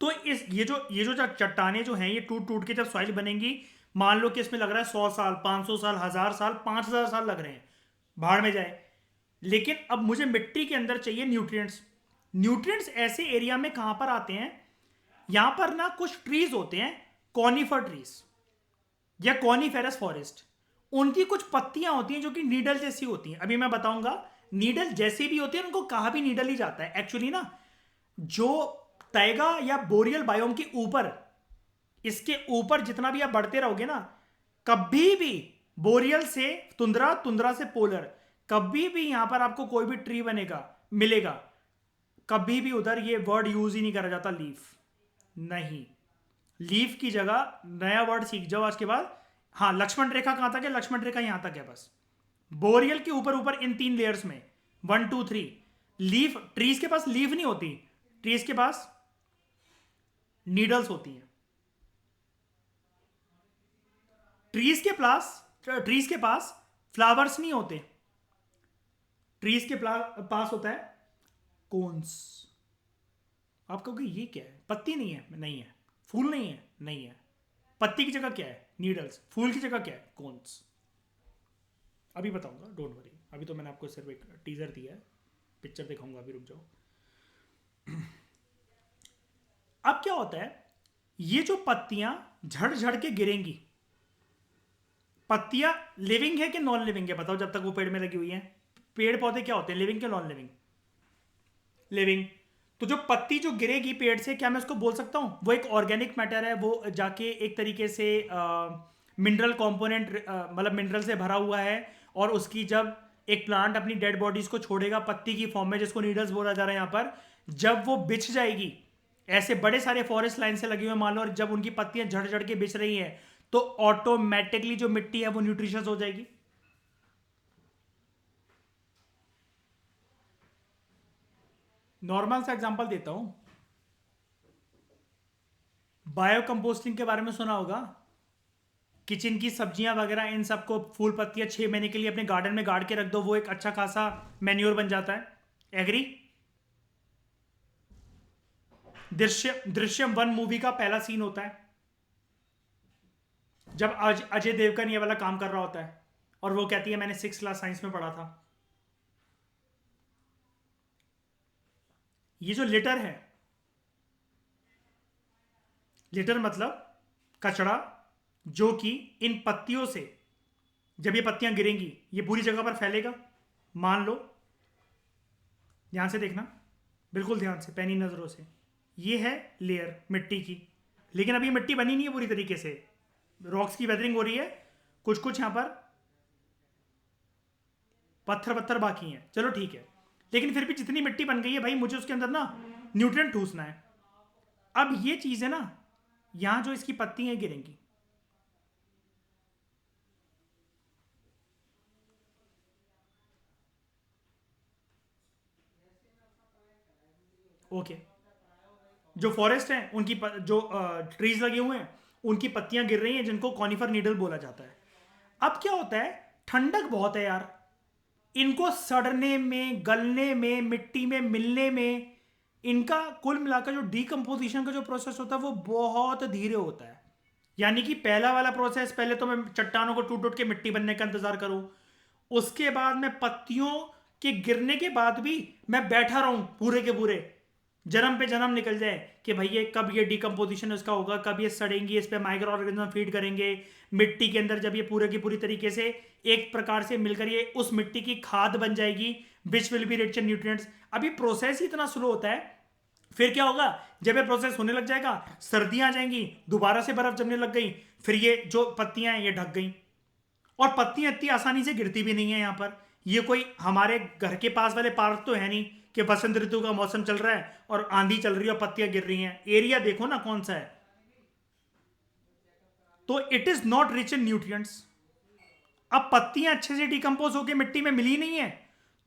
तो इस ये जो चट्टाने जो हैं ये टूट टूट के जब सॉइल बनेंगी, मान लो कि इसमें लग रहा है 100 साल, 500 साल, 1000 साल, 5000 साल लग रहे हैं, भाड़ में जाए। लेकिन अब मुझे मिट्टी के अंदर चाहिए न्यूट्रिएंट्स। न्यूट्रिएंट्स ऐसे एरिया में कहां पर आते हैं? यहां पर ना कुछ ट्रीज होते हैं, कॉनिफर ट्रीज या कॉनिफेरस फॉरेस्ट, उनकी कुछ पत्तियां होती हैं जो कि नीडल जैसी होती हैं। अभी मैं बताऊंगा, नीडल जैसी भी होती है, उनको कहा भी नीडल ही जाता है एक्चुअली ना। जो टाइगा या बोरियल बायोम के ऊपर, इसके ऊपर जितना भी आप बढ़ते रहोगे ना, कभी भी बोरियल से तुंद्रा, तुंद्रा से पोलर, कभी भी यहां पर आपको कोई भी ट्री बनेगा मिलेगा, कभी भी उधर ये वर्ड यूज ही नहीं करा जाता लीफ। नहीं, लीफ की जगह नया वर्ड सीख जाओ आज के बाद। हाँ, लक्ष्मण रेखा कहां तक है? लक्ष्मण रेखा यहां तक है बस। बोरियल के ऊपर ऊपर इन 3 लेयर्स में 1 2 3 लीफ। ट्रीज के पास लीफ नहीं होती, ट्रीज के पास नीडल्स होती हैं। ट्रीज के पास फ्लावर्स नहीं होते, ट्रीज के पास होता है कोन्स। आप कहोगे ये क्या है? पत्ती नहीं है? नहीं है। फूल नहीं है? नहीं है। पत्ती की जगह क्या है? नीडल्स। फूल की जगह क्या है? कोन्स। अभी बताऊंगा, डोंट वरी। अभी तो मैंने आपको सिर्फ एक टीजर दिया है, पिक्चर दिखाऊंगा, अभी रुक जाओ। अब क्या होता है, ये जो पत्तियां झड़ झड़ के गिरेंगी, पत्तियां लिविंग है कि नॉन लिविंग है बताओ, जब तक वो पेड़ में लगी हुई है। पेड़ पौधे क्या होते हैं, लिविंग के नॉन लिविंग? लिविंग। तो जो पत्ती जो गिरेगी पेड़ से, क्या मैं उसको बोल सकता हूँ वो एक ऑर्गेनिक मैटर है, वो जाके एक तरीके से मिनरल कंपोनेंट, मतलब मिनरल से भरा हुआ है, और उसकी जब एक प्लांट अपनी डेड बॉडीज को छोड़ेगा पत्ती की फॉर्म में, जिसको नीडल्स बोला जा रहा है यहाँ पर, जब वो बिछ जाएगी, ऐसे बड़े सारे फॉरेस्ट लाइन से लगे हुए मान लो, और जब उनकी पत्तियां झड़ झड़ के बिछ रही हैं, तो ऑटोमेटिकली जो मिट्टी है वो न्यूट्रिशियस हो जाएगी। नॉर्मल सा एग्जांपल देता हूं, बायो कंपोस्टिंग के बारे में सुना होगा। किचन की सब्जियां वगैरह इन सबको फूल पत्तियां 6 महीने के लिए अपने गार्डन में गाड़ के रख दो, वो एक अच्छा खासा मैन्योर बन जाता है। एग्री? दृश्यम 1 मूवी का पहला सीन होता है जब अजय देवगन ये वाला काम कर रहा होता है, और वो कहती है मैंने 6 क्लास साइंस में पढ़ा था। ये जो लिटर है, लिटर मतलब कचड़ा, जो कि इन पत्तियों से, जब ये पत्तियां गिरेंगी ये पूरी जगह पर फैलेगा। मान लो, ध्यान से देखना, बिल्कुल ध्यान से, पैनी नजरों से, ये है लेयर मिट्टी की, लेकिन अभी मिट्टी बनी नहीं है पूरी तरीके से, रॉक्स की वेदरिंग हो रही है, कुछ कुछ यहां पर पत्थर पत्थर बाकी हैं, चलो ठीक है, लेकिन फिर भी जितनी मिट्टी बन गई है भाई, मुझे उसके अंदर ना न्यूट्रिएंट ठूसना है। अब ये चीज है ना, यहां जो इसकी पत्ती हैं गिरेंगी, ओके, जो फॉरेस्ट है उनकी जो ट्रीज लगे हुए हैं उनकी पत्तियां गिर रही हैं, जिनको कॉनिफर नीडल बोला जाता है। अब क्या होता है, ठंडक बहुत है यार, इनको सड़ने में, गलने में, मिट्टी में मिलने में, इनका कुल मिलाकर जो डीकम्पोजिशन का जो प्रोसेस होता है वो बहुत धीरे होता है। यानी कि पहला वाला प्रोसेस, पहले तो मैं चट्टानों को टूट टूट के मिट्टी बनने का इंतजार करूं, उसके बाद मैं पत्तियों के गिरने के बाद भी मैं बैठा रहूं पूरे के पूरे, जन्म पे जन्म निकल जाए कि भाई ये कब ये डिकम्पोजिशन इसका होगा, कब ये सड़ेंगी, इस पे माइक्रो ऑर्गेनिज्म फीड करेंगे मिट्टी के अंदर, जब ये पूरे की पूरी तरीके से एक प्रकार से मिलकर ये उस मिट्टी की खाद बन जाएगी, which will be rich in nutrients. अभी प्रोसेस ही इतना स्लो होता है, फिर क्या होगा, जब ये प्रोसेस होने लग जाएगा, सर्दियां आ जाएंगी, दोबारा से बर्फ जमने लग गई, फिर ये जो पत्तियां हैं ये ढक गई, और पत्तियां इतनी आसानी से गिरती भी नहीं है यहाँ पर। ये कोई हमारे घर के पास वाले पार्क तो है नहीं कि बसंत ऋतु का मौसम चल रहा है और आंधी चल रही है और पत्तियां गिर रही हैं। एरिया देखो ना कौन सा है, तो it is not rich in nutrients. अब पत्तियां अच्छे से डिकम्पोज होकर मिट्टी में मिली नहीं है,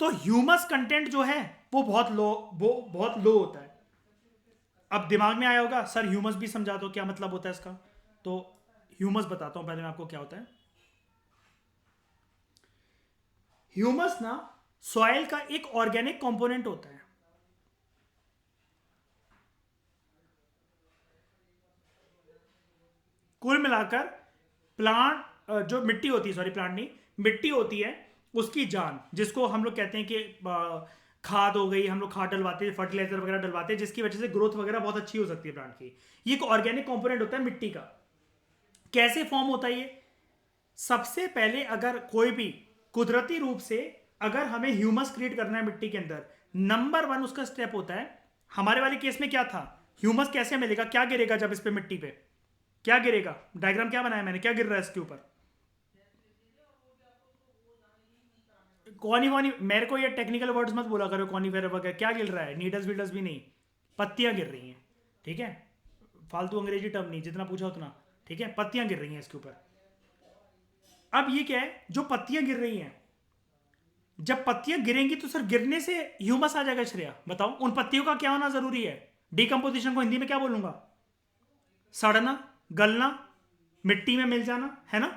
तो ह्यूमस कंटेंट जो है वो बहुत लो होता है। अब दिमाग में आया होगा सर ह्यूमस भी समझा दो क्या मतलब होता है इसका, तो ह्यूमस बताता हूं पहले मैं आपको क्या होता है। ह्यूमस ना सॉइल का एक ऑर्गेनिक कंपोनेंट होता है। कुल मिलाकर प्लांट जो मिट्टी होती है, सॉरी प्लांट नहीं, मिट्टी होती है उसकी जान, जिसको हम लोग कहते हैं कि खाद हो गई, हम लोग खाद डलवाते हैं, फर्टिलाइजर वगैरह डलवाते हैं, जिसकी वजह से ग्रोथ वगैरह बहुत अच्छी हो सकती है प्लांट की। ये एक ऑर्गेनिक कंपोनेंट होता है मिट्टी का। कैसे फॉर्म होता है ये, सबसे पहले अगर कोई भी कुदरती रूप से अगर हमें ह्यूमस क्रिएट करना है मिट्टी के अंदर, नंबर 1 उसका स्टेप होता है, हमारे वाले केस में क्या था, ह्यूमस कैसे मिलेगा, क्या गिरेगा जब इस पे मिट्टी पे, क्या गिरेगा, डायग्राम क्या बनाया मैंने, क्या गिर रहा है इसके ऊपर, कौनी कौनी, मेरे को ये टेक्निकल वर्ड्स मत बोला करो, कौनी फेर वगैरह, क्या गिर रहा है, नीडल्स वीडल्स भी नहीं, पत्तियां गिर रही हैं, ठीक है, फालतू अंग्रेजी टर्म नहीं, जितना पूछा उतना, ठीक है, पत्तियां गिर रही हैं इसके ऊपर। अब ये क्या है, जो पत्तियां गिर रही हैं, जब पत्तियां गिरेंगी तो सर गिरने से ह्यूमस आ जाएगा, श्रेया बताओ उन पत्तियों का क्या होना जरूरी है, डिकम्पोजिशन को हिंदी में क्या बोलूंगा, सड़ना, गलना, मिट्टी में मिल जाना, है ना।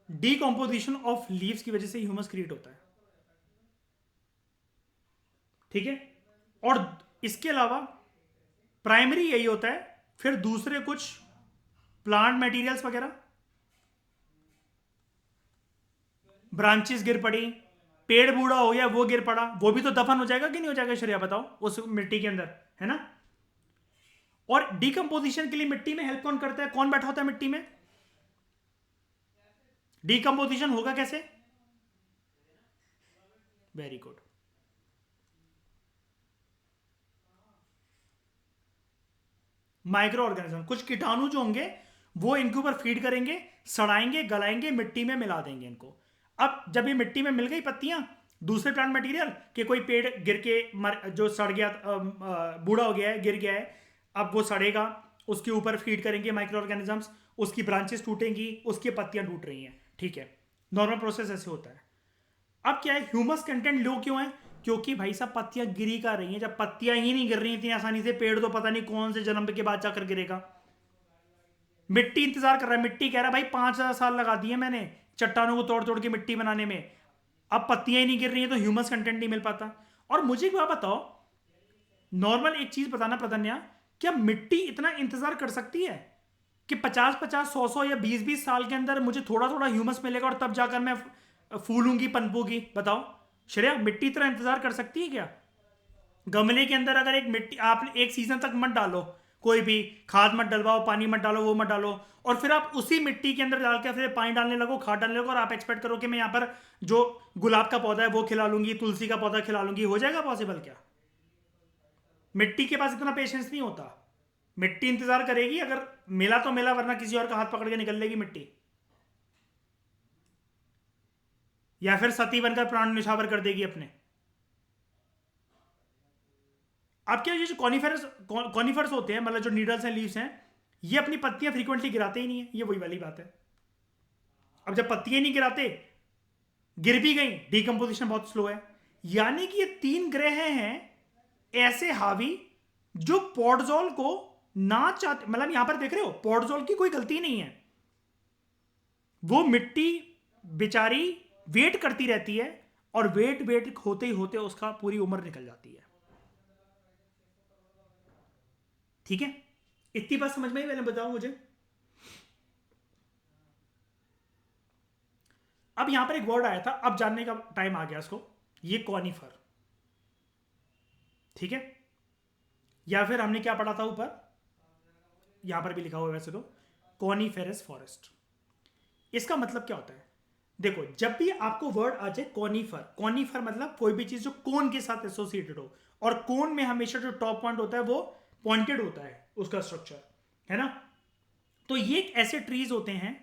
डिकम्पोजिशन ऑफ लीव्स की वजह से ह्यूमस क्रिएट होता है, ठीक है, और इसके अलावा प्राइमरी यही होता है, फिर दूसरे कुछ प्लांट मटेरियल्स वगैरह, ब्रांचेस गिर पड़ी, पेड़ बूढ़ा हो गया, वो गिर पड़ा, वो भी तो दफन हो जाएगा कि नहीं हो जाएगा श्रेया, बताओ, उस मिट्टी के अंदर, है ना। और डिकम्पोजिशन के लिए मिट्टी में हेल्प कौन करता है, कौन बैठा होता है मिट्टी में? डिकम्पोजिशन होगा कैसे? Very good. माइक्रो ऑर्गेनिज्म, कुछ कीटाणु जो होंगे वो इनके ऊपर फीड करेंगे, सड़ाएंगे, गलाएंगे, मिट्टी में मिला देंगे इनको। अब जब ये मिट्टी में मिल गई पत्तियां, दूसरे प्लांट मटेरियल के, कोई पेड़ गिर के जो सड़ गया, बूढ़ा हो गया है, गिर गया है, अब वो सड़ेगा, उसके ऊपर फीड करेंगे माइक्रो ऑर्गेनिजम्स, उसकी ब्रांचेस टूटेंगी, उसकी पत्तियां टूट रही हैं, ठीक है, नॉर्मल प्रोसेस ऐसे होता है। अब क्या है, ह्यूमस कंटेंट लो क्यों है? क्योंकि भाई साहब पत्तियां गिरी का रही हैं, जब पत्तियां ही नहीं गिर रही थी आसानी से, पेड़ तो पता नहीं कौन से जन्म के बाद जाकर गिरेगा। मिट्टी इंतजार कर रहा है, मिट्टी कह रहा है भाई 5,000 साल लगा दिए मैंने चट्टानों को तोड़ तोड़ के मिट्टी बनाने में, अब पत्तियां ही नहीं गिर रही हैं तो ह्यूमस कंटेंट नहीं मिल पाता। और मुझे एक बात बताओ, नॉर्मल एक चीज बताना प्रधन्या, क्या मिट्टी इतना इंतजार कर सकती है कि 50-50, 100-100 या 20-20 साल के अंदर मुझे थोड़ा थोड़ा ह्यूमस मिलेगा और तब जाकर मैं फूलूंगी, पनपूंगी? बताओ श्रेया, मिट्टी इतना इंतजार कर सकती है क्या? गमले के अंदर अगर एक मिट्टी आपने एक सीजन तक मत डालो, कोई भी खाद मत डलवाओ, पानी मत डालो, वो मत डालो, और फिर आप उसी मिट्टी के अंदर डाल के फिर पानी डालने लगो, खाद डालने लगो, और आप एक्सपेक्ट करो कि मैं यहाँ पर जो गुलाब का पौधा है वो खिला लूंगी, तुलसी का पौधा खिला लूंगी, हो जाएगा पॉसिबल क्या? मिट्टी के पास इतना पेशेंस नहीं होता। मिट्टी इंतजार करेगी, अगर मिला तो मिला, वरना किसी और का हाथ पकड़ के निकल लेगी मिट्टी, या फिर सती बनकर प्राण निछावर कर देगी अपने। अब क्या, ये जो कॉनिफर्स होते हैं, मतलब जो नीडल्स हैं, लीव्स हैं, ये अपनी पत्तियां फ्रीक्वेंटली गिराते ही नहीं है, ये वही वाली बात है। अब जब पत्तियां नहीं गिराते, गिर भी गई, डिकम्पोजिशन बहुत स्लो है। यानी कि ये 3 ग्रह हैं ऐसे हावी जो पॉडजोल को ना चाहते, मतलब यहां पर देख रहे हो, पॉडजोल की कोई गलती नहीं है, वो मिट्टी बेचारी वेट करती रहती है, और वेट वेट होते ही होते उसका पूरी उम्र निकल जाती है। ठीक है, इतनी बात समझ में ही, मैंने बताओ मुझे। अब यहां पर एक वर्ड आया था, अब जानने का टाइम आ गया इसको, ये कॉनिफर, ठीक है, या फिर हमने क्या पढ़ा था ऊपर, यहां पर भी लिखा हुआ है वैसे तो, कॉनिफेरस फॉरेस्ट। इसका मतलब क्या होता है? देखो, जब भी आपको वर्ड आ जाए कॉनिफर, कॉनिफर मतलब कोई भी चीज जो कोन के साथ एसोसिएटेड हो, और कोन में हमेशा जो टॉप पॉइंट होता है वो पॉइंटेड होता है उसका स्ट्रक्चर, है ना। तो ये ऐसे ट्रीज होते हैं,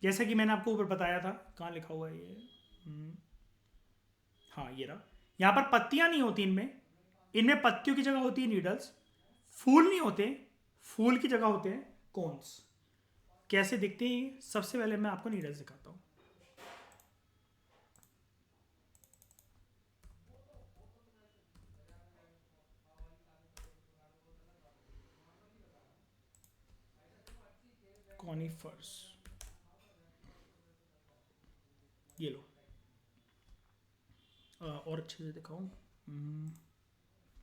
जैसा कि मैंने आपको ऊपर बताया था, कहां लिखा हुआ है ये, हाँ ये रहा। यहां पर पत्तियां नहीं होती इनमें, इनमें पत्तियों की जगह होती है नीडल्स। फूल नहीं होते, फूल की जगह होते हैं कोन्स। कैसे दिखते हैं? सबसे पहले मैं आपको नीडल्स दिखाता हूं। कॉनिफर्स, ये लो, और अच्छे से दिखाऊं,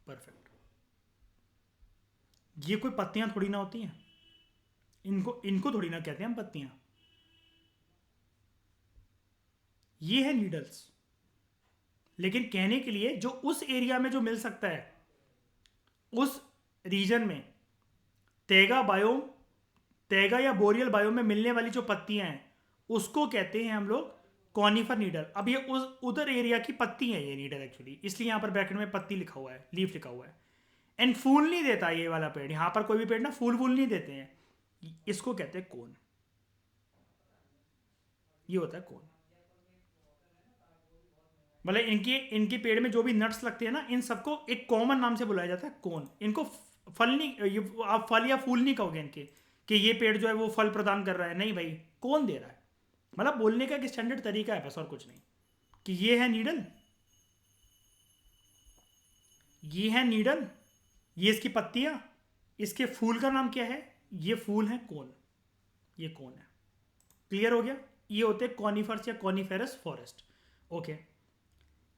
परफेक्ट। ये कोई पत्तियां थोड़ी ना होती हैं, इनको इनको थोड़ी ना कहते हैं हम पत्तियां, ये है नीडल्स। लेकिन कहने के लिए जो उस एरिया में जो मिल सकता है, उस रीजन में, तेगा बायोम, तेगा या बोरियल बायोम में मिलने वाली जो पत्तियां हैं, उसको कहते हैं हम लोग कॉनिफर नीडल। अब ये उस उधर एरिया की पत्ती है ये नीडल एक्चुअली, इसलिए यहां पर ब्रैकेट में पत्ती लिखा हुआ है, लीफ लिखा हुआ है। एंड फूल नहीं देता ये वाला पेड़, यहां पर कोई भी पेड़ ना फूल वूल नहीं देते हैं, इसको कहते हैं कोन। ये होता है कोन, मतलब इनके इनके पेड़ में जो भी नट्स लगते हैं ना, इन सबको एक कॉमन नाम से बुलाया जाता है कोन। इनको फल नहीं, ये आप फल या फूल नहीं कहोगे इनके, कि ये पेड़ जो है वो फल प्रदान कर रहा है, नहीं भाई, कौन दे रहा है, मतलब बोलने का एक स्टैंडर्ड तरीका है बस, और कुछ नहीं। कि ये है नीडल, ये है नीडल, ये इसकी पत्तियां, इसके फूल का नाम क्या है, ये फूल है कोन, ये कोन है। क्लियर हो गया? ये होते हैं कॉनिफर्स या कॉनिफेरस फॉरेस्ट। ओके,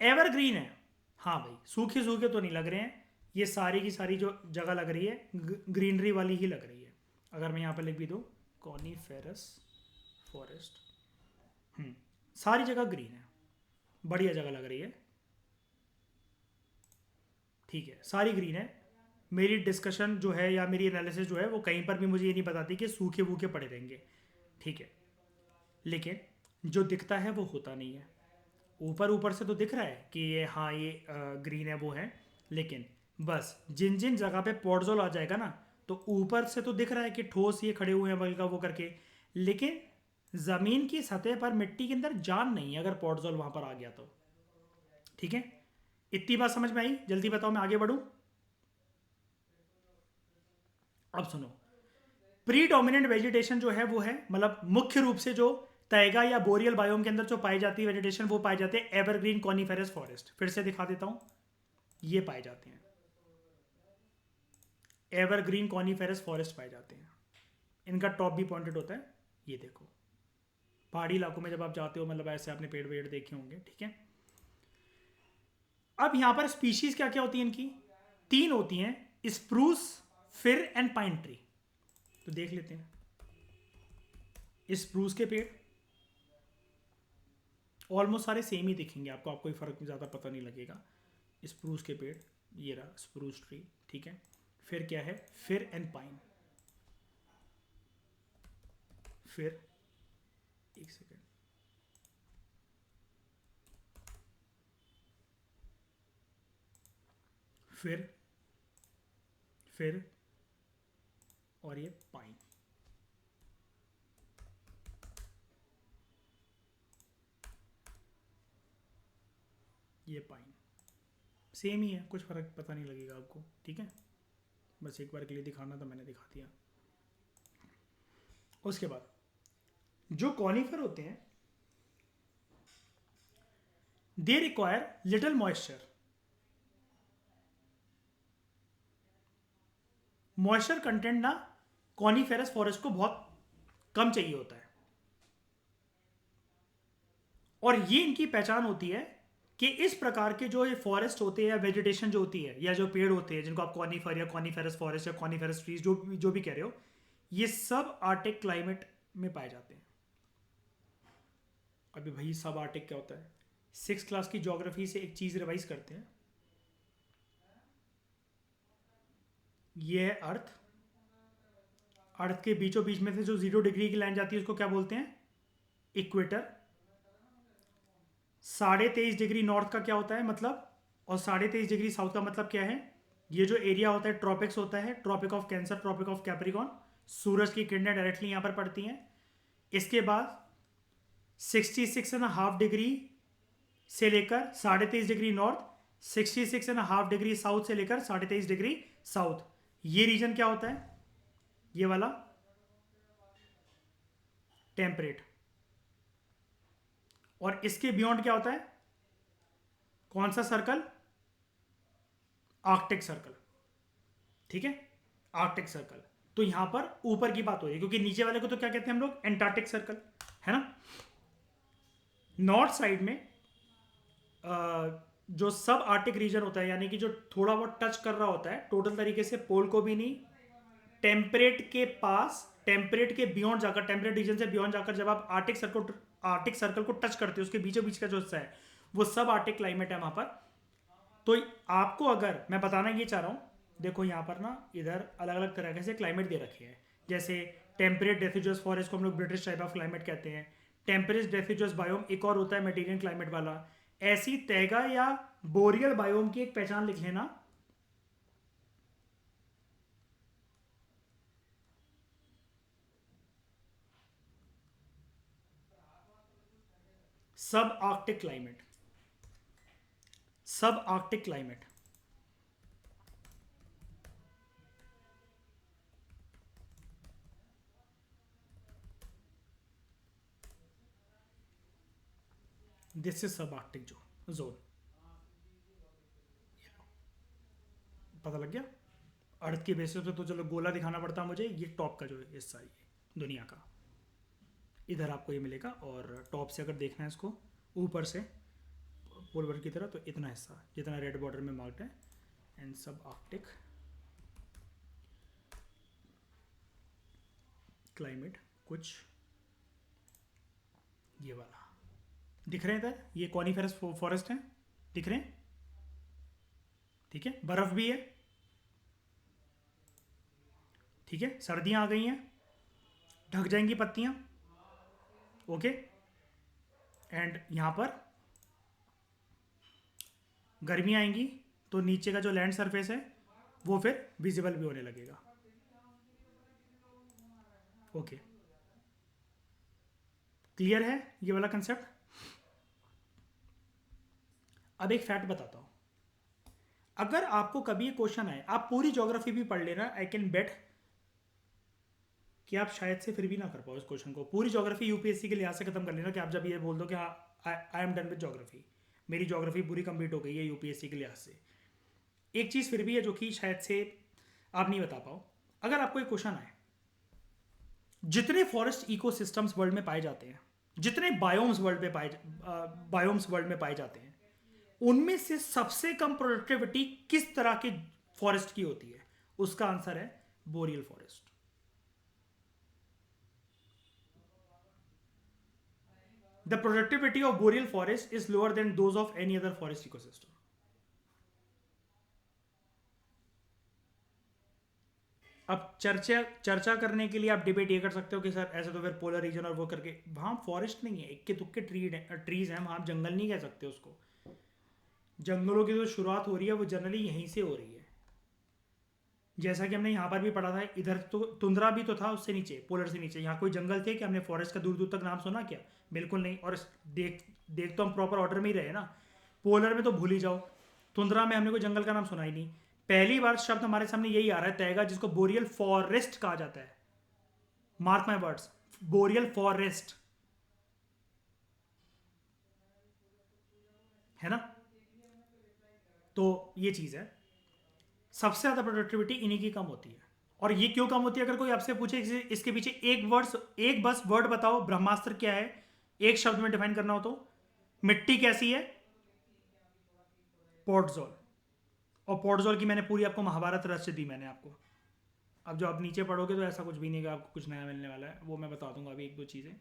एवरग्रीन है, हाँ भाई, सूखे सूखे तो नहीं लग रहे हैं, ये सारी की सारी जो जगह लग रही है ग्रीनरी वाली ही लग रही है। अगर मैं यहाँ पर लिख भी दूँ कॉनिफेरस फॉरेस्ट, सारी जगह ग्रीन है, बढ़िया जगह लग रही है, ठीक है, सारी ग्रीन है। मेरी डिस्कशन जो है या मेरी एनालिसिस जो है वो कहीं पर भी मुझे ये नहीं बताती कि सूखे वूखे पड़े रहेंगे, ठीक है। लेकिन जो दिखता है वो होता नहीं है। ऊपर ऊपर से तो दिख रहा है कि ये हाँ ये ग्रीन है वो है, लेकिन बस जिन जिन जगह पे पॉटजोल आ जाएगा ना, तो ऊपर से तो दिख रहा है कि ठोस ये खड़े हुए हैं बल्कि वो करके, लेकिन ज़मीन की सतह पर मिट्टी के अंदर जान नहीं है अगर पॉटजोल वहां पर आ गया तो, ठीक है। इतनी बात समझ में आई? जल्दी बताओ, मैं आगे बढ़ूं। अब सुनो, प्रीडोमिनेंट वेजिटेशन जो है वो है, मतलब मुख्य रूप से जो तैगा या बोरियल बायोम के अंदर जो पाई जाती है वेजिटेशन, वो पाए जाते हैं एवरग्रीन कॉनिफेरस फॉरेस्ट। फिर से दिखा देता हूं, ये पाए जाते हैं एवरग्रीन कॉनिफेरस फॉरेस्ट पाए जाते हैं। इनका टॉप भी पॉइंटेड होता है, ये देखो। पहाड़ी इलाकों में जब आप जाते हो, मतलब ऐसे आपने पेड़ वेड़ देखे होंगे, ठीक है। अब यहां पर स्पीशीज क्या क्या होती हैं इनकी? 3 होती हैं, स्प्रूस, फिर एंड पाइन ट्री। तो देख लेते हैं। स्प्रूस के पेड़ ऑलमोस्ट सारे सेम ही दिखेंगे आपको, आपको कोई फर्क ज़्यादा पता नहीं लगेगा। स्प्रूस के पेड़, ये रहा स्प्रूस ट्री, ठीक है। फिर क्या है? फिर एंड पाइन। फिर एक सेकेंड, फिर और ये पाइन। ये पाइन सेम ही है, कुछ फर्क पता नहीं लगेगा आपको, ठीक है। बस एक बार के लिए दिखाना था, मैंने दिखा दिया। उसके बाद जो कॉनिफर होते हैं, they require little moisture. Moisture content ना कॉनिफेरस फॉरेस्ट को बहुत कम चाहिए होता है, और ये इनकी पहचान होती है कि इस प्रकार के जो ये फॉरेस्ट होते हैं या वेजिटेशन जो होती है या जो पेड़ होते हैं, जिनको आप कॉनिफर या कॉनिफेरस फॉरेस्ट या कॉनिफेरस ट्रीज जो भी कह रहे हो, ये सब आर्टिक क्लाइमेट में पाए जाते हैं। अभी भाई सब आर्टिक क्या होता है? 6 क्लास की ज्योग्राफी से एक चीज रिवाइज करते हैं। ये है अर्थ। अर्थ के बीचों बीच में से जो 0 डिग्री की लाइन जाती है उसको क्या बोलते हैं? इक्वेटर। 23.5 डिग्री नॉर्थ का क्या होता है मतलब, और 23.5 डिग्री साउथ का मतलब क्या है? ये जो एरिया होता है ट्रॉपिक्स होता है, tropic of cancer, tropic of capricorn. सूरज की किरणें डायरेक्टली यहां पर पड़ती हैं। इसके बाद 66.5 डिग्री से लेकर 23.5 डिग्री नॉर्थ, 66.5 डिग्री साउथ से लेकर 23.5 डिग्री साउथ, ये रीजन क्या होता है? ये वाला टेम्परेट। और इसके बियॉन्ड क्या होता है? कौन सा सर्कल? आर्कटिक सर्कल, ठीक है, आर्कटिक सर्कल। तो यहां पर ऊपर की बात हो रही है, क्योंकि नीचे वाले को तो क्या कहते हैं हम लोग? एंटार्क्टिक सर्कल, है ना। नॉर्थ साइड में जो सब आर्टिक रीजन होता है, यानी कि जो थोड़ा बहुत टच कर रहा होता है, टोटल तरीके से पोल को भी नहीं, टेम्परेट के पास, टेम्परेट के बियॉन्ड जाकर, टेम्परेट रीजन से बियॉन्ड जाकर जब आप आर्टिक सर्कल को टच करते हो, उसके बीचों बीच का जो हिस्सा है वो सब आर्टिक क्लाइमेट है वहां पर। तो आपको अगर मैं बताना ये चाह रहा हूं, देखो यहां पर ना इधर अलग अलग तरह से क्लाइमेट दे रखे हैं। जैसे टेम्परेट डेसिडुअस फॉरेस्ट को हम लोग ब्रिटिश टाइप ऑफ क्लाइमेट कहते हैं। टेम्परेट डेसिडुअस बायोम एक और होता है मेडिटेरियन क्लाइमेट वाला। ऐसी तैगा या बोरियल बायोम की एक पहचान लिख लेना, सब आर्कटिक क्लाइमेट, सब आर्कटिक क्लाइमेट। दिस इज सब आर्कटिक जोन। पता लग गया? अर्थ की बेसिस पे तो चलो गोला दिखाना पड़ता मुझे, ये टॉप का जो हिस्सा है ये दुनिया का, इधर आपको ये मिलेगा। और टॉप से अगर देखना है इसको ऊपर से पोलवर की तरह, तो इतना हिस्सा जितना रेड बॉर्डर में मार्क्ड है, एंड सब आर्कटिक क्लाइमेट, कुछ ये वाला दिख रहे हैं इधर, ये कॉनिफेरस फॉरेस्ट है, दिख रहे हैं, ठीक है, बर्फ भी है, ठीक है, सर्दियां आ गई हैं, ढक जाएंगी पत्तियां, ओके, एंड यहां पर गर्मी आएंगी तो नीचे का जो लैंड सरफेस है वो फिर विजिबल भी होने लगेगा, ओके, क्लियर है ये वाला कंसेप्ट। अब एक फैक्ट बताता हूं, अगर आपको कभी क्वेश्चन आए, आप पूरी ज्योग्राफी भी पढ़ लेना, आई कैन बेट कि आप शायद से फिर भी ना कर पाओ इस क्वेश्चन को, पूरी ज्योग्राफी यूपीएससी के लिहाज से खत्म कर लेना कि आप जब ये बोल दो कि हाँ I am done with geography, मेरी ज्योग्राफी पूरी कंप्लीट हो गई है यूपीएससी के लिहाज से। एक चीज़ फिर भी है जो कि शायद से आप नहीं बता पाओ, अगर आपको एक क्वेश्चन आए, जितने फॉरेस्ट इकोसिस्टम्स वर्ल्ड में पाए जाते हैं, जितने बायोम्स वर्ल्ड में पाए जाते हैं, उनमें से सबसे कम प्रोडक्टिविटी किस तरह के फॉरेस्ट की होती है, उसका आंसर है boreal forest. The productivity of boreal forest is lower than those of any other forest ecosystem. अब चर्चा करने के लिए आप डिबेट ये कर सकते हो कि सर ऐसे तो फिर पोलर रीजन और वो करके, वहां फॉरेस्ट नहीं है, इक्के तुक्के ट्रीज हैं, वहां आप जंगल नहीं कह सकते उसको। जंगलों की जो शुरुआत हो रही है वो जनरली यहीं से हो रही है, जैसा कि हमने यहाँ पर भी पढ़ा था, इधर तो तुंद्रा भी तो था उससे नीचे, पोलर से नीचे, यहाँ कोई जंगल थे कि हमने फॉरेस्ट का दूर दूर तक नाम सुना क्या? बिल्कुल नहीं। और देख देख तो हम प्रॉपर ऑर्डर में ही रहे ना, पोलर में तो भूल ही जाओ, तुंद्रा में हमने कोई जंगल का नाम सुना ही नहीं। पहली बार शब्द हमारे सामने यही आ रहा है तैगा, जिसको बोरियल फॉरेस्ट कहा जाता है, mark my words, boreal forest, है ना। तो ये चीज़ है, सबसे ज़्यादा प्रोडक्टिविटी इन्हीं की कम होती है। और ये क्यों कम होती है, अगर कोई आपसे पूछे इसके पीछे एक बस वर्ड बताओ, ब्रह्मास्त्र क्या है, एक शब्द में डिफाइन करना हो तो, मिट्टी कैसी है, पोर्टजोल। और पोर्टजोल की मैंने पूरी आपको महाभारत रच दी मैंने आपको। अब जो आप नीचे पढ़ोगे तो ऐसा कुछ भी नहीं कि आपको कुछ नया मिलने वाला है, वो मैं बता दूंगा अभी एक दो चीज़ें।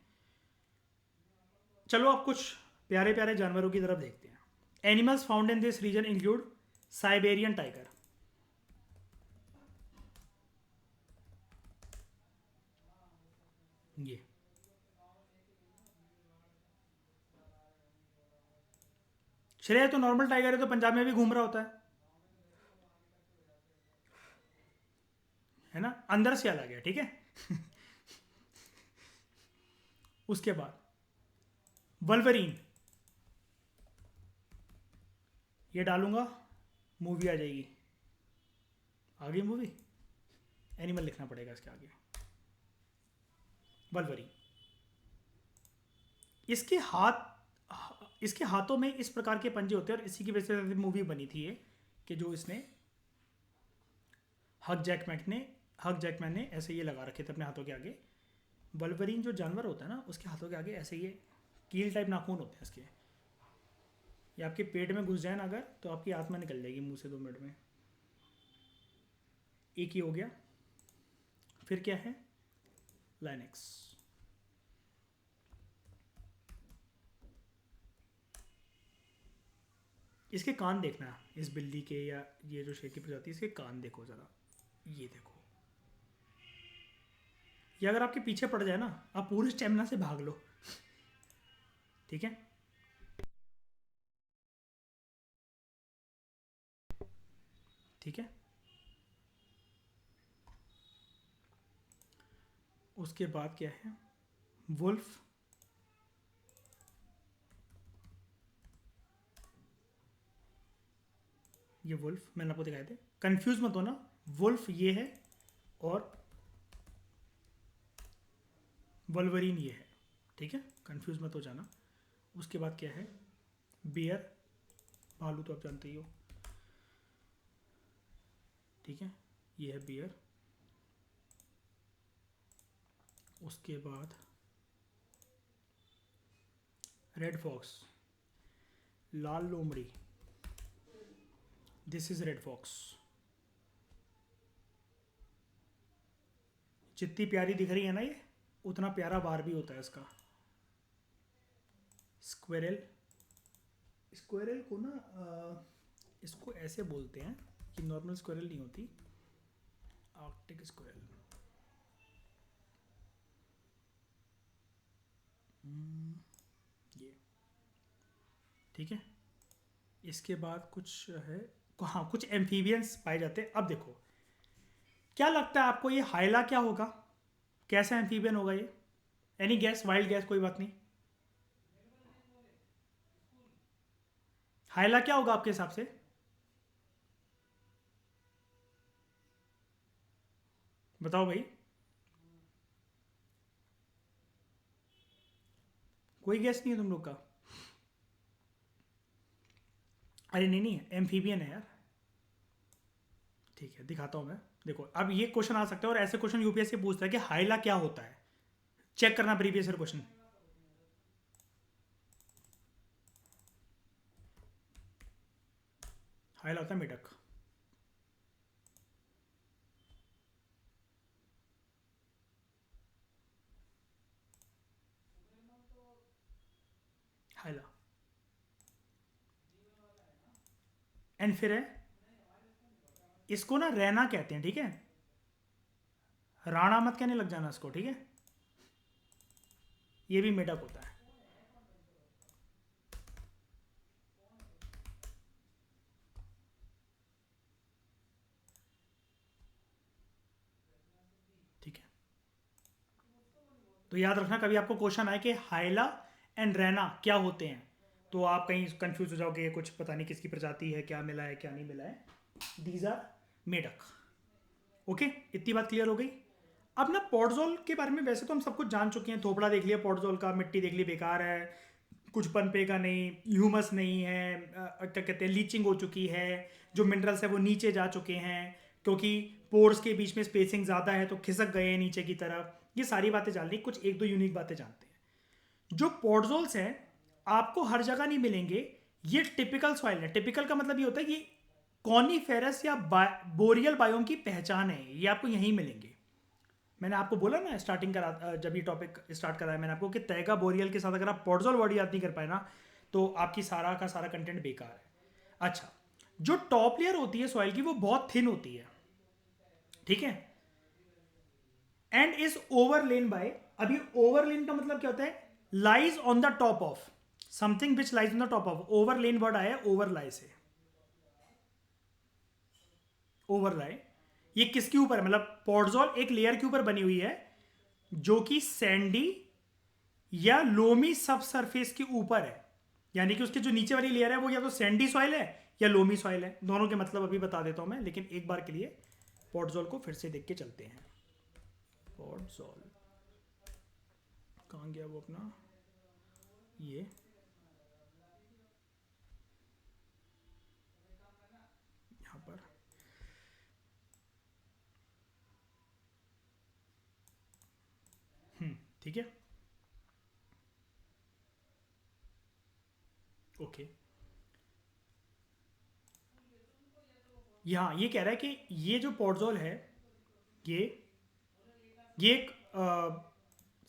चलो अब कुछ प्यारे प्यारे जानवरों की तरफ देखते हैं। Animals found in this region include Siberian tiger, ये श्रेय तो नॉर्मल टाइगर है, तो पंजाब में भी घूम रहा होता है ना, अंदर से अलग है, ठीक है। उसके बाद वल्वरीन, ये डालूंगा, मूवी आ जाएगी, आ गई मूवी, एनिमल लिखना पड़ेगा इसके आगे, वल्वरीन। इसके हाथ, इसके हाथों में इस प्रकार के पंजे होते हैं, और इसी की वजह से मूवी बनी थी ये, कि जो इसने हक जैकमैन ने ऐसे ये लगा रखे थे अपने हाथों के आगे। वल्वरीन जो जानवर होता है ना, उसके हाथों के आगे ऐसे ये कील टाइप नाखून होते हैं इसके, ये आपके पेट में घुस जाए ना अगर, तो आपकी आत्मा निकल जाएगी मुंह से 2 मिनट में। एक ही हो गया। फिर क्या है, लाइनेक्स, इसके कान देखना, इस बिल्ली के या ये जो शेर की प्रजाति, इसके कान देखो जरा, ये देखो, ये अगर आपके पीछे पड़ जाए ना, आप पूरी स्टेमिना से भाग लो, ठीक है। ठीक है, उसके बाद क्या है, वुल्फ, ये वुल्फ मैंने आपको दिखाए थे, कंफ्यूज मत होना, वुल्फ ये है और वल्वरीन ये है, ठीक है, कंफ्यूज मत हो जाना। उसके बाद क्या है, बियर, भालू तो आप जानते ही हो, ठीक है, ये है बियर। उसके बाद रेड फॉक्स, लाल लोमड़ी, दिस इज रेड फॉक्स, जितनी प्यारी दिख रही है ना ये, उतना प्यारा बार भी होता है इसका, स्क्वेरल, स्क्वेरल को ना इसको ऐसे बोलते हैं कि नॉर्मल स्क्वेरल नहीं होती, आर्कटिक स्क्वेरल। ये ठीक है। इसके बाद कुछ है, हाँ कुछ एम्फीबियंस पाए जाते हैं। अब देखो क्या लगता है आपको, ये हाइला क्या होगा, कैसा एम्फीबियन होगा ये? एनी गैस, वाइल्ड गैस, कोई बात नहीं। हाइला क्या होगा आपके हिसाब से? बताओ भाई, कोई गैस नहीं है तुम लोग का? अरे नहीं नहीं, एम्फीबियन है यार। ठीक है दिखाता हूं मैं। देखो अब ये क्वेश्चन आ सकता है, और ऐसे क्वेश्चन यूपीएससी पूछता है कि हाइला क्या होता है। चेक करना प्रीवियस ईयर क्वेश्चन। हाइला होता है मेढक। हाइला। एंड फिर है, इसको ना रैना कहते हैं, ठीक है? राणा मत कहने लग जाना इसको, ठीक है? ये भी मेढक होता है। ठीक है, तो याद रखना कभी आपको क्वेश्चन आए कि हाइला एंड रैना क्या होते हैं, तो आप कहीं कंफ्यूज हो जाओगे, कुछ पता नहीं किसकी प्रजाति है, क्या मिला है क्या नहीं मिला है। दीज आर मेढक। ओके, इतनी बात क्लियर हो गई। अब ना पॉडजोल के बारे में वैसे तो हम सब कुछ जान चुके हैं, थोपड़ा देख लिया पॉडजोल का, मिट्टी देख ली बेकार है, कुछ पनपेगा नहीं, ह्यूमस नहीं है, क्या कहते हैं, लीचिंग हो चुकी है, जो मिनरल्स है वो नीचे जा चुके हैं क्योंकि पोर्स के बीच में स्पेसिंग ज़्यादा है तो खिसक गए हैं नीचे की तरफ। ये सारी बातें जान ली, कुछ एक दो यूनिक बातें जानते हैं। जो पॉडजोल्स हैं आपको हर जगह नहीं मिलेंगे, ये टिपिकल सॉइल है। टिपिकल का मतलब ये होता है कि कॉनीफेरस या बोरियल बायोम की पहचान है, ये आपको यहीं मिलेंगे। मैंने आपको बोला ना स्टार्टिंग करा, जब ये टॉपिक स्टार्ट कराया मैंने आपको कि तैगा बोरियल के साथ अगर आप पॉडजोल वर्ड याद नहीं कर पाए ना, तो आपकी सारा का सारा कंटेंट बेकार है। अच्छा, जो टॉप लेयर होती है सॉइल की वो बहुत थिन होती है, ठीक है? एंड इज ओवरलेन बाय, अभी ओवरलेन का मतलब क्या होता है? Lies on the top of something which lies on the top of. Overlain word आया ओवरलाई से। ओवरलाई ये किसके ऊपर है? मतलब पॉडजोल एक लेयर के ऊपर बनी हुई है जो कि सैंडी या लोमी सब सरफेस के ऊपर है, यानी कि उसके जो नीचे वाली लेयर है वो या तो सैंडी सॉइल है या लोमी सॉइल है। दोनों के मतलब अभी बता देता हूं मैं, लेकिन एक बार के लिए पॉडजोल को फिर से देख के चलते हैं। पॉडजोल कहाँ गया वो अपना, ये यहाँ पर। ठीक है, ओके। यहाँ ये कह रहा है कि ये जो पॉडजोल है ये ये एक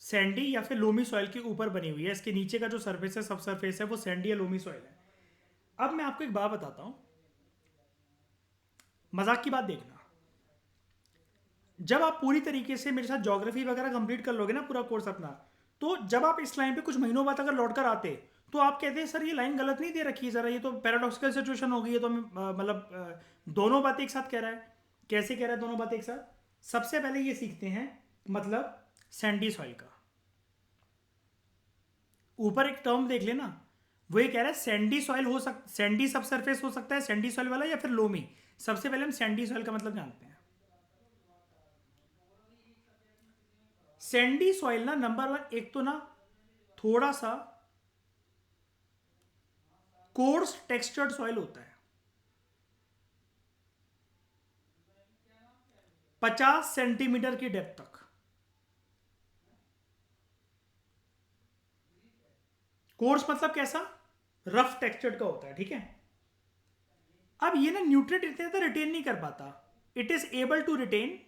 सैंडी या फिर लोमी सॉइल के ऊपर बनी हुई है। इसके नीचे का जो सरफेस है, सब सरफेस है, वो सैंडी या लोमी सॉइल है। अब मैं आपको एक बात बताता हूं, मजाक की बात देखना। जब आप पूरी तरीके से मेरे साथ ज्योग्राफी वगैरह कंप्लीट कर लोगे ना पूरा कोर्स अपना, तो जब आप इस लाइन पे कुछ महीनों बाद अगर लौट कर आते तो आप कहते हैं सर ये लाइन गलत नहीं दे रखी है, जरा ये तो पैराडॉक्सिकल सिचुएशन हो गई है। तो मतलब दोनों बातें एक साथ कह रहा है। कैसे कह रहा है दोनों बातें एक साथ? सबसे पहले ये सीखते हैं मतलब सैंडी सॉइल का। ऊपर एक टर्म देख लेना, वो ये कह रहा है सैंडी सॉइल हो सैंडी सब सरफेस हो सकता है सैंडी सॉइल वाला, या फिर लोमी। सबसे पहले हम सैंडी सॉइल का मतलब जानते हैं। सैंडी सॉइल ना नंबर वन, एक तो ना थोड़ा सा कोर्स टेक्सचर्ड सॉइल होता है। 50 सेंटीमीटर की डेप्थ तक। कोर्स मतलब कैसा? रफ टेक्सचर्ड का होता है, ठीक है? अब ये ना न्यूट्रिएंट इतने तो रिटेन नहीं कर पाता। It is able to retain,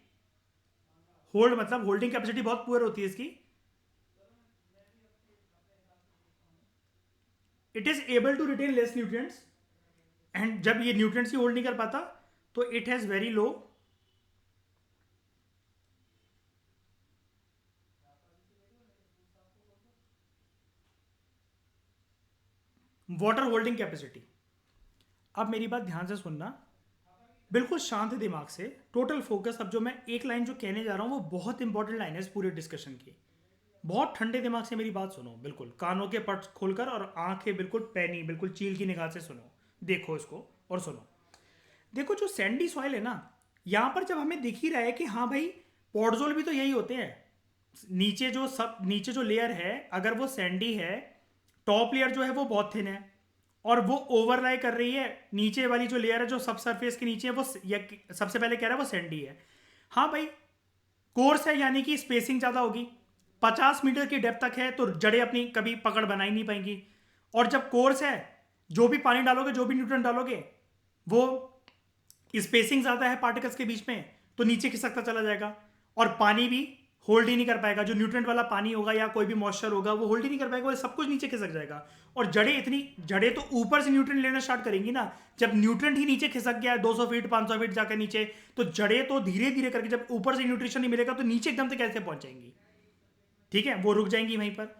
hold मतलब होल्डिंग कैपेसिटी बहुत पुअर होती है इसकी। It is able to retain less nutrients, and जब ये न्यूट्रिएंट्स ही होल्ड नहीं कर पाता तो it has very low water holding capacity. अब मेरी बात ध्यान से सुनना, बिल्कुल शांत दिमाग से, टोटल फोकस। अब जो मैं एक लाइन जो कहने जा रहा हूं वो बहुत इंपॉर्टेंट लाइन है इस पूरे डिस्कशन की। बहुत ठंडे दिमाग से मेरी बात सुनो, बिल्कुल कानों के पट खोलकर और आंखें बिल्कुल पैनी, बिल्कुल चील की निगाह से सुनो, देखो इसको और सुनो। देखो जो सैंडी सॉइल है ना, यहां पर जब हमें दिख ही रहा है कि हाँ भाई पॉडजोल भी तो यही होते हैं। नीचे जो लेयर है अगर वो सैंडी है, टॉप लेयर जो है वो बहुत थिन है और वो ओवरलाई कर रही है नीचे वाली जो लेयर है जो सब सरफेस के नीचे है, वो सबसे पहले कह रहा है वो सैंडी है। हाँ भाई कोर्स है यानी कि स्पेसिंग ज़्यादा होगी, 50 मीटर की डेप्थ तक है तो जड़ें अपनी कभी पकड़ बना ही नहीं पाएंगी। और जब कोर्स है, जो भी पानी डालोगे, जो भी न्यूट्रन डालोगे, वो स्पेसिंग ज़्यादा है पार्टिकल्स के बीच में तो नीचे खिसकता चला जाएगा और पानी भी होल्ड ही नहीं कर पाएगा। जो न्यूट्रेंट वाला पानी होगा या कोई भी मॉइस्चर होगा वो होल्ड ही नहीं कर पाएगा, वो सब कुछ नीचे खिसक जाएगा। और जड़ें तो ऊपर से न्यूट्रेंट लेना स्टार्ट करेंगी ना। जब न्यूट्रेंट ही नीचे खिसक गया है 200 फीट 500 फीट जाकर नीचे, तो जड़ें तो धीरे धीरे करके जब ऊपर से न्यूट्रिशन नहीं मिलेगा तो नीचे एकदम से कैसे पहुंच जाएंगी? ठीक है, वो रुक जाएंगी वहीं पर।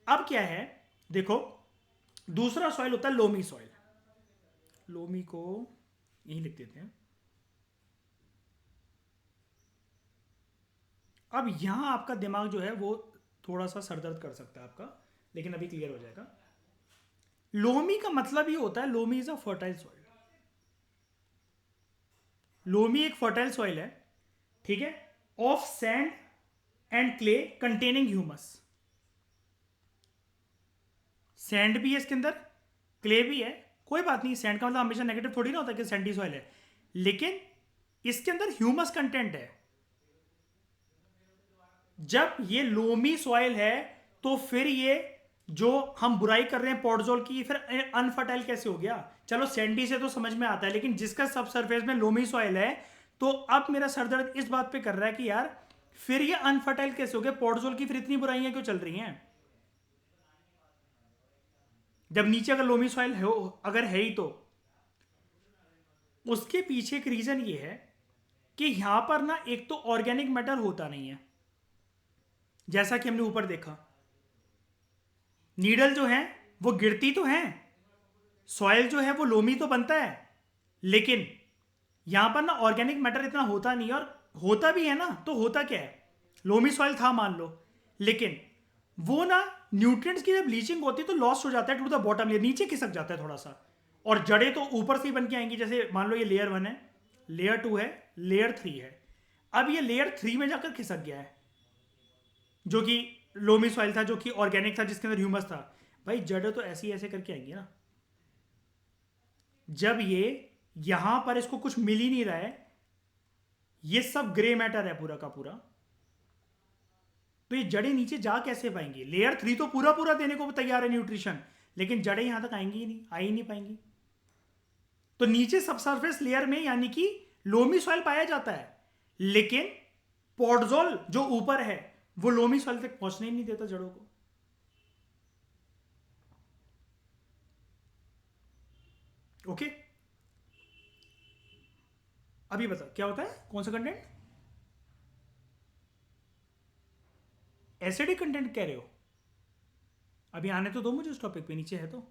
अब क्या है, देखो दूसरा सॉइल होता है लोमी सॉइल। लोमी को यही लिख देते हैं। अब यहां आपका दिमाग जो है वो थोड़ा सा सरदर्द कर सकता है आपका, लेकिन अभी क्लियर हो जाएगा। लोमी का मतलब ये होता है, loamy is a fertile soil. Loamy एक फर्टाइल सॉइल है, ठीक है, of sand and clay containing humus. Sand भी है इसके अंदर, क्ले भी है। कोई बात नहीं, सैंड का मतलब हमेशा नेगेटिव थोड़ी ना होता कि सैंडी सॉइल है, लेकिन इसके अंदर ह्यूमस कंटेंट है। जब ये लोमी सॉइल है तो फिर ये जो हम बुराई कर रहे हैं पॉडजोल की, फिर अनफर्टाइल कैसे हो गया? चलो सैंडी से तो समझ में आता है, लेकिन जिसका सब सरफेस में लोमी सॉइल है, तो अब मेरा सरदर्द इस बात पे कर रहा है कि यार फिर ये अनफर्टाइल कैसे हो गया? पॉडजोल की फिर इतनी बुराइयां क्यों चल रही हैं जब नीचे अगर लोमी सॉइल है, अगर है ही तो? उसके पीछे एक रीजन ये है कि यहां पर ना एक तो ऑर्गेनिक मैटर होता नहीं है, जैसा कि हमने ऊपर देखा। नीडल जो है वो गिरती तो है, सॉइल जो है वो लोमी तो बनता है, लेकिन यहां पर ना ऑर्गेनिक मैटर इतना होता नहीं। और होता भी है ना तो होता क्या है, लोमी सॉइल था मान लो, लेकिन वो ना न्यूट्रिएंट्स की जब लीचिंग होती है तो लॉस्ट हो जाता है टू द बॉटम लेयर, नीचे खिसक जाता है थोड़ा सा। और जड़ें तो ऊपर से ही बन के आएंगी। जैसे मान लो ये लेयर 1 है, लेयर 2 है, लेयर 3 है। अब ये लेयर 3 में जाकर खिसक गया है, जो कि लोमी सॉइल था, जो कि ऑर्गेनिक था, जिसके अंदर ह्यूमस था। भाई जड़ें तो ऐसे ही ऐसे करके आएंगी ना। जब ये यहां पर इसको कुछ मिल ही नहीं रहा है, ये सब ग्रे मैटर है पूरा का पूरा, तो ये जड़ें नीचे जा कैसे पाएंगी? लेयर 3 तो पूरा पूरा देने को तैयार है न्यूट्रिशन, लेकिन जड़ें यहां तक आएंगी ही नहीं, आ ही नहीं पाएंगी। तो नीचे सब सरफेस लेयर में यानी कि लोमी सॉइल पाया जाता है, लेकिन पॉडजोल जो ऊपर है वो लोमी सॉइल तक पहुंचने ही नहीं देता जड़ों को। ओके, अभी बता क्या होता है, कौन सा कंटेंट? एसिडिक कंटेंट कह रहे हो? अभी आने तो दो मुझे उस टॉपिक पे, नीचे है तो।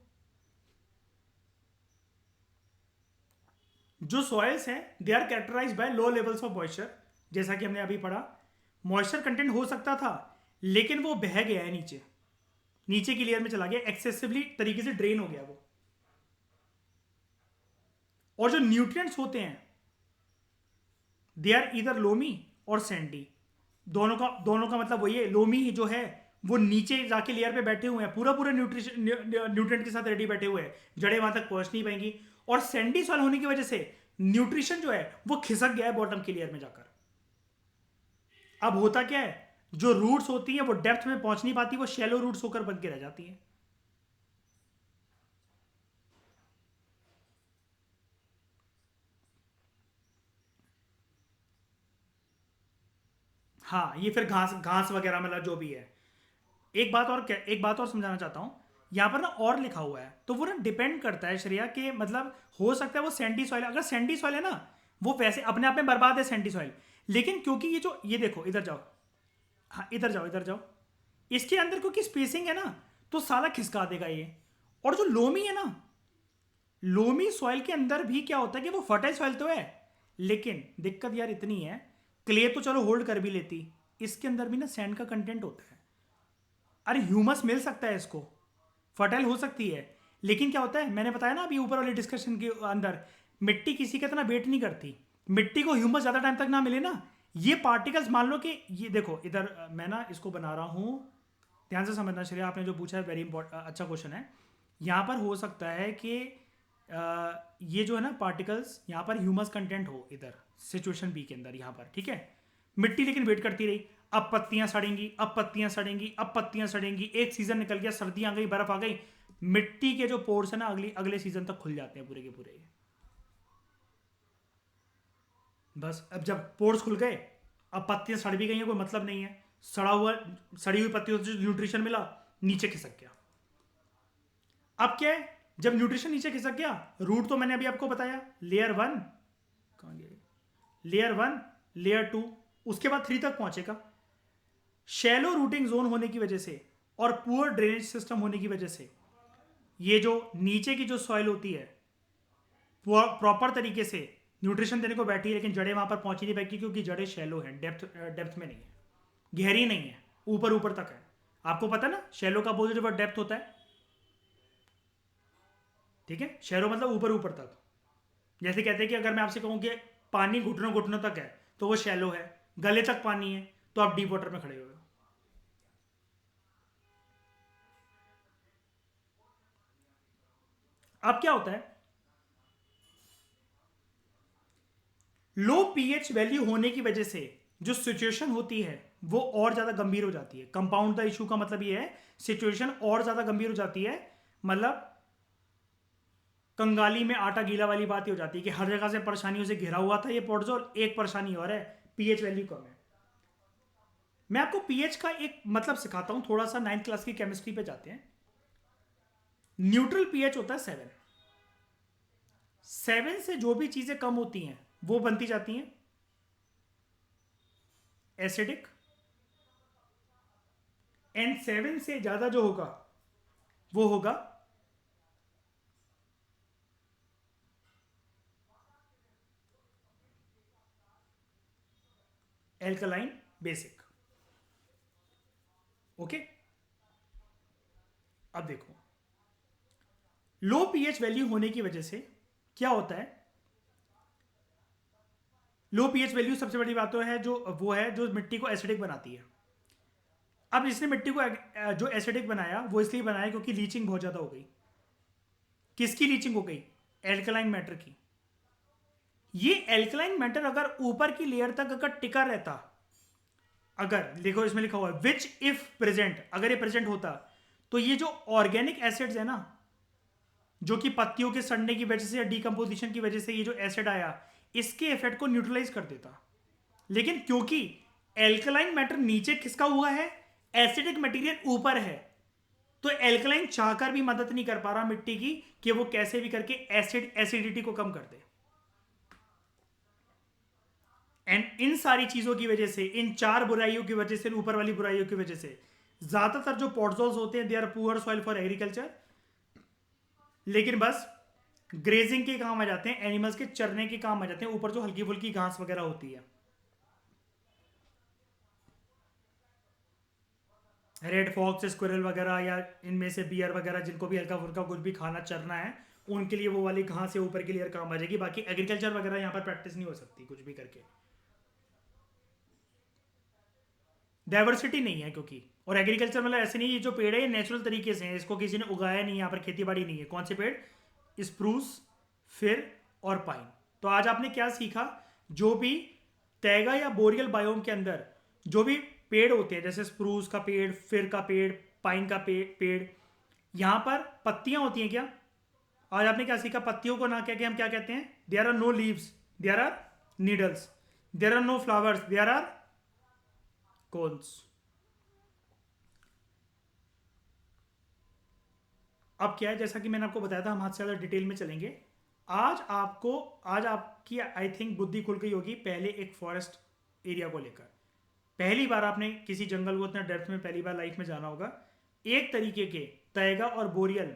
जो सॉइल्स हैं they are characterise by low levels of moisture, जैसा कि हमने अभी पढ़ा। मॉइस्चर कंटेंट हो सकता था, लेकिन वो बह गया है नीचे, नीचे की लेयर में चला गया, एक्सेसिवली तरीके से ड्रेन हो गया वो। और जो न्यूट्रिएंट्स होते हैं दे आर इधर लोमी और सैंडी, दोनों का मतलब वही है। लोमी जो है वो नीचे जाके लेयर पे बैठे हुए हैं, पूरा पूरा न्यूट्रिएंट के साथ रेडी बैठे हुए हैं, जड़ें वहां तक पहुंच नहीं पाएंगी। और सैंडी सॉइल होने की वजह से न्यूट्रिशन जो है वो खिसक गया है बॉटम की लेयर में जाकर। अब होता क्या है, जो रूट्स होती हैं वो डेप्थ में पहुंच नहीं पाती, वो शैलो रूट्स होकर बन के रह जाती हैं। हाँ, ये फिर घास घास वगैरह मतलब जो भी है। एक बात और समझाना चाहता हूं यहाँ पर ना और लिखा हुआ है, तो वो ना डिपेंड करता है श्रेया कि मतलब हो सकता है वो सैंडी सॉइल, अगर सैंडी सॉइल है ना वो वैसे अपने आप में बर्बाद है सैंडी सॉइल, लेकिन क्योंकि ये जो ये देखो इधर जाओ, हाँ इधर जाओ इधर जाओ, इसके अंदर क्योंकि स्पेसिंग है ना तो साला खिसका देगा ये। और जो लोमी है ना, लोमी सॉइल के अंदर भी क्या होता है कि वो फर्टाइल सॉइल तो है, लेकिन दिक्कत यार इतनी है, क्ले तो चलो होल्ड कर भी लेती, इसके अंदर भी ना सैंड का कंटेंट होता है। अरे ह्यूमस मिल सकता है इसको, फर्टाइल हो सकती है, लेकिन क्या होता है मैंने बताया ना अभी ऊपर वाले डिस्कशन के अंदर, मिट्टी किसी का इतना वेट नहीं करती, मिट्टी को ह्यूमस ज्यादा टाइम तक ना मिले ना, ये पार्टिकल्स मान लो कि ये देखो इधर मैं ना इसको बना रहा हूं, ध्यान से समझना श्रेया, आपने जो पूछा है वेरी इंपॉर्टेंट अच्छा क्वेश्चन है। यहाँ पर हो सकता है कि ये जो है ना पार्टिकल्स, यहाँ पर ह्यूमस कंटेंट हो इधर सिचुएशन बी के अंदर यहाँ पर, ठीक है। मिट्टी लेकिन वेट करती रही, अब पत्तियां सड़ेंगी, अब पत्तियां सड़ेंगी, अब पत्तियां सड़ेंगी, एक सीजन निकल गया, सर्दी आ गई, बर्फ आ गई, मिट्टी के जो पोर्स है ना अगले सीजन तक खुल जाते हैं पूरे के पूरे। बस अब जब पोर्स खुल गए, अब पत्तियां सड़ भी गई हैं, कोई मतलब नहीं है, सड़ी हुई पत्तियों से न्यूट्रिशन मिला, नीचे खिसक गया। अब क्या है, जब न्यूट्रिशन नीचे खिसक गया, रूट तो मैंने अभी आपको बताया लेयर 1, कहां गया, लेयर 1 लेयर 2, उसके बाद 3 तक पहुंचेगा। शैलो रूटिंग जोन होने की वजह से और पुअर ड्रेनेज सिस्टम होने की वजह से ये जो नीचे की जो सॉइल होती है प्रॉपर तरीके से न्यूट्रिशन देने को बैठी है, लेकिन जड़ें वहां पर पहुंच ही नहीं पाएगी क्योंकि जड़ें शैलो हैं, डेप्थ में नहीं है, गहरी नहीं है, ऊपर ऊपर तक है। आपको पता है ना शैलो का अपोजिट वर्ड डेप्थ होता है, ठीक है। शैलो मतलब ऊपर ऊपर तक, जैसे कहते हैं कि अगर मैं आपसे कहूं कि पानी घुटनों घुटनों तक है तो वो शैलो है, गले तक पानी है तो आप डीप वाटर में खड़े हो। अब क्या होता है, लो पीएच वैल्यू होने की वजह से जो सिचुएशन होती है वो और ज्यादा गंभीर हो जाती है। कंपाउंड द इशू का मतलब ये है सिचुएशन और ज्यादा गंभीर हो जाती है, मतलब कंगाली में आटा गीला वाली बात ही हो जाती है कि हर जगह से परेशानियों से घिरा हुआ था ये पोर्टजोल, एक परेशानी और है, पीएच वैल्यू कम है। मैं आपको पीएच का एक मतलब सिखाता हूं, थोड़ा सा 9th क्लास की केमिस्ट्री पे जाते हैं। न्यूट्रल पीएच होता है 7, 7 से जो भी चीजें कम होती हैं वो बनती जाती हैं एसिडिक, एंड 7 से ज्यादा जो होगा वो होगा एल्कलाइन बेसिक। ओके, अब देखो लो पीएच वैल्यू होने की वजह से क्या होता है, लो पीएच वैल्यू सबसे बड़ी बात तो है जो वो है जो मिट्टी को एसिडिक बनाती है। अब इसने मिट्टी को जो एसिडिक बनाया वो इसलिए बनाया क्योंकि लीचिंग बहुत ज्यादा हो गई। किसकी लीचिंग हो गई, एल्कलाइन मैटर की। ये एल्कलाइन मैटर अगर ऊपर की लेयर तक अगर टिका रहता, अगर देखो इसमें लिखा हुआ है विच इफ प्रेजेंट, अगर ये प्रेजेंट होता तो ये जो ऑर्गेनिक एसिड्स है ना, जो कि पत्तियों के सड़ने की वजह से या डिकम्पोजिशन की वजह से ये जो एसिड आया, इसके इफेक्ट को न्यूट्रलाइज कर देता। लेकिन क्योंकि एल्कलाइन मैटर नीचे खिसका हुआ है, एसिडिक मटेरियल ऊपर है, तो एल्कलाइन चाहकर भी मदद नहीं कर पा रहा मिट्टी की कि वो कैसे भी करके एसिडिटी को कम कर दे। एंड इन सारी चीजों की वजह से, इन 4 बुराइयों की वजह से, ऊपर वाली बुराइयों की वजह से ज्यादातर जो पॉटजोल्स होते हैं they are poor soil for agriculture, लेकिन बस ग्रेजिंग के काम आ जाते हैं, एनिमल्स के चरने के काम आ जाते हैं, ऊपर जो हल्की फुल्की घास वगैरह होती है, रेड फॉक्स स्क्विरल वगैरह या इनमें से बियर वगैरह जिनको भी हल्का फुल्का कुछ भी खाना चरना है उनके लिए वो वाली घास से ऊपर की लेयर काम आ जाएगी। बाकी एग्रीकल्चर वगैरह यहाँ पर प्रैक्टिस नहीं हो सकती कुछ भी करके, डाइवर्सिटी नहीं है क्योंकि। और एग्रीकल्चर मतलब ऐसे नहीं, ये जो पेड़ है ये नेचुरल तरीके से है, इसको किसी ने उगाया नहीं, यहाँ पर खेती बाड़ी नहीं है। कौन से पेड़, स्प्रूस, फिर और पाइन। तो आज आपने क्या सीखा, जो भी तैगा या बोरियल बायोम के अंदर जो भी पेड़ होते हैं, जैसे स्प्रूस का पेड़, फिर का पेड़, पाइन का पेड़, यहां पर पत्तियां होती हैं क्या। आज आपने क्या सीखा, पत्तियों को ना कह के हम क्या कहते हैं, there are no leaves, there are needles, there are no flowers, there are cones. अब क्या है, जैसा कि मैंने आपको बताया था, हम हाथ से ज़्यादा डिटेल में चलेंगे। आज आपकी आई थिंक बुद्धि खुल गई होगी पहले एक फॉरेस्ट एरिया को लेकर। पहली बार आपने किसी जंगल को इतना डेप्थ में पहली बार लाइफ में जाना होगा। एक तरीके के तैगा और बोरियल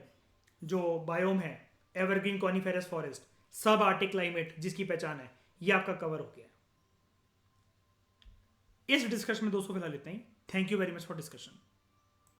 जो बायोम है, एवरग्रीन कॉनिफेरस फॉरेस्ट, सब आर्टिक क्लाइमेट जिसकी पहचान है, ये आपका कवर हो गया। इस डिस्कशन में दोस्तों फिलहाल इतना ही। Thank you very much for discussion.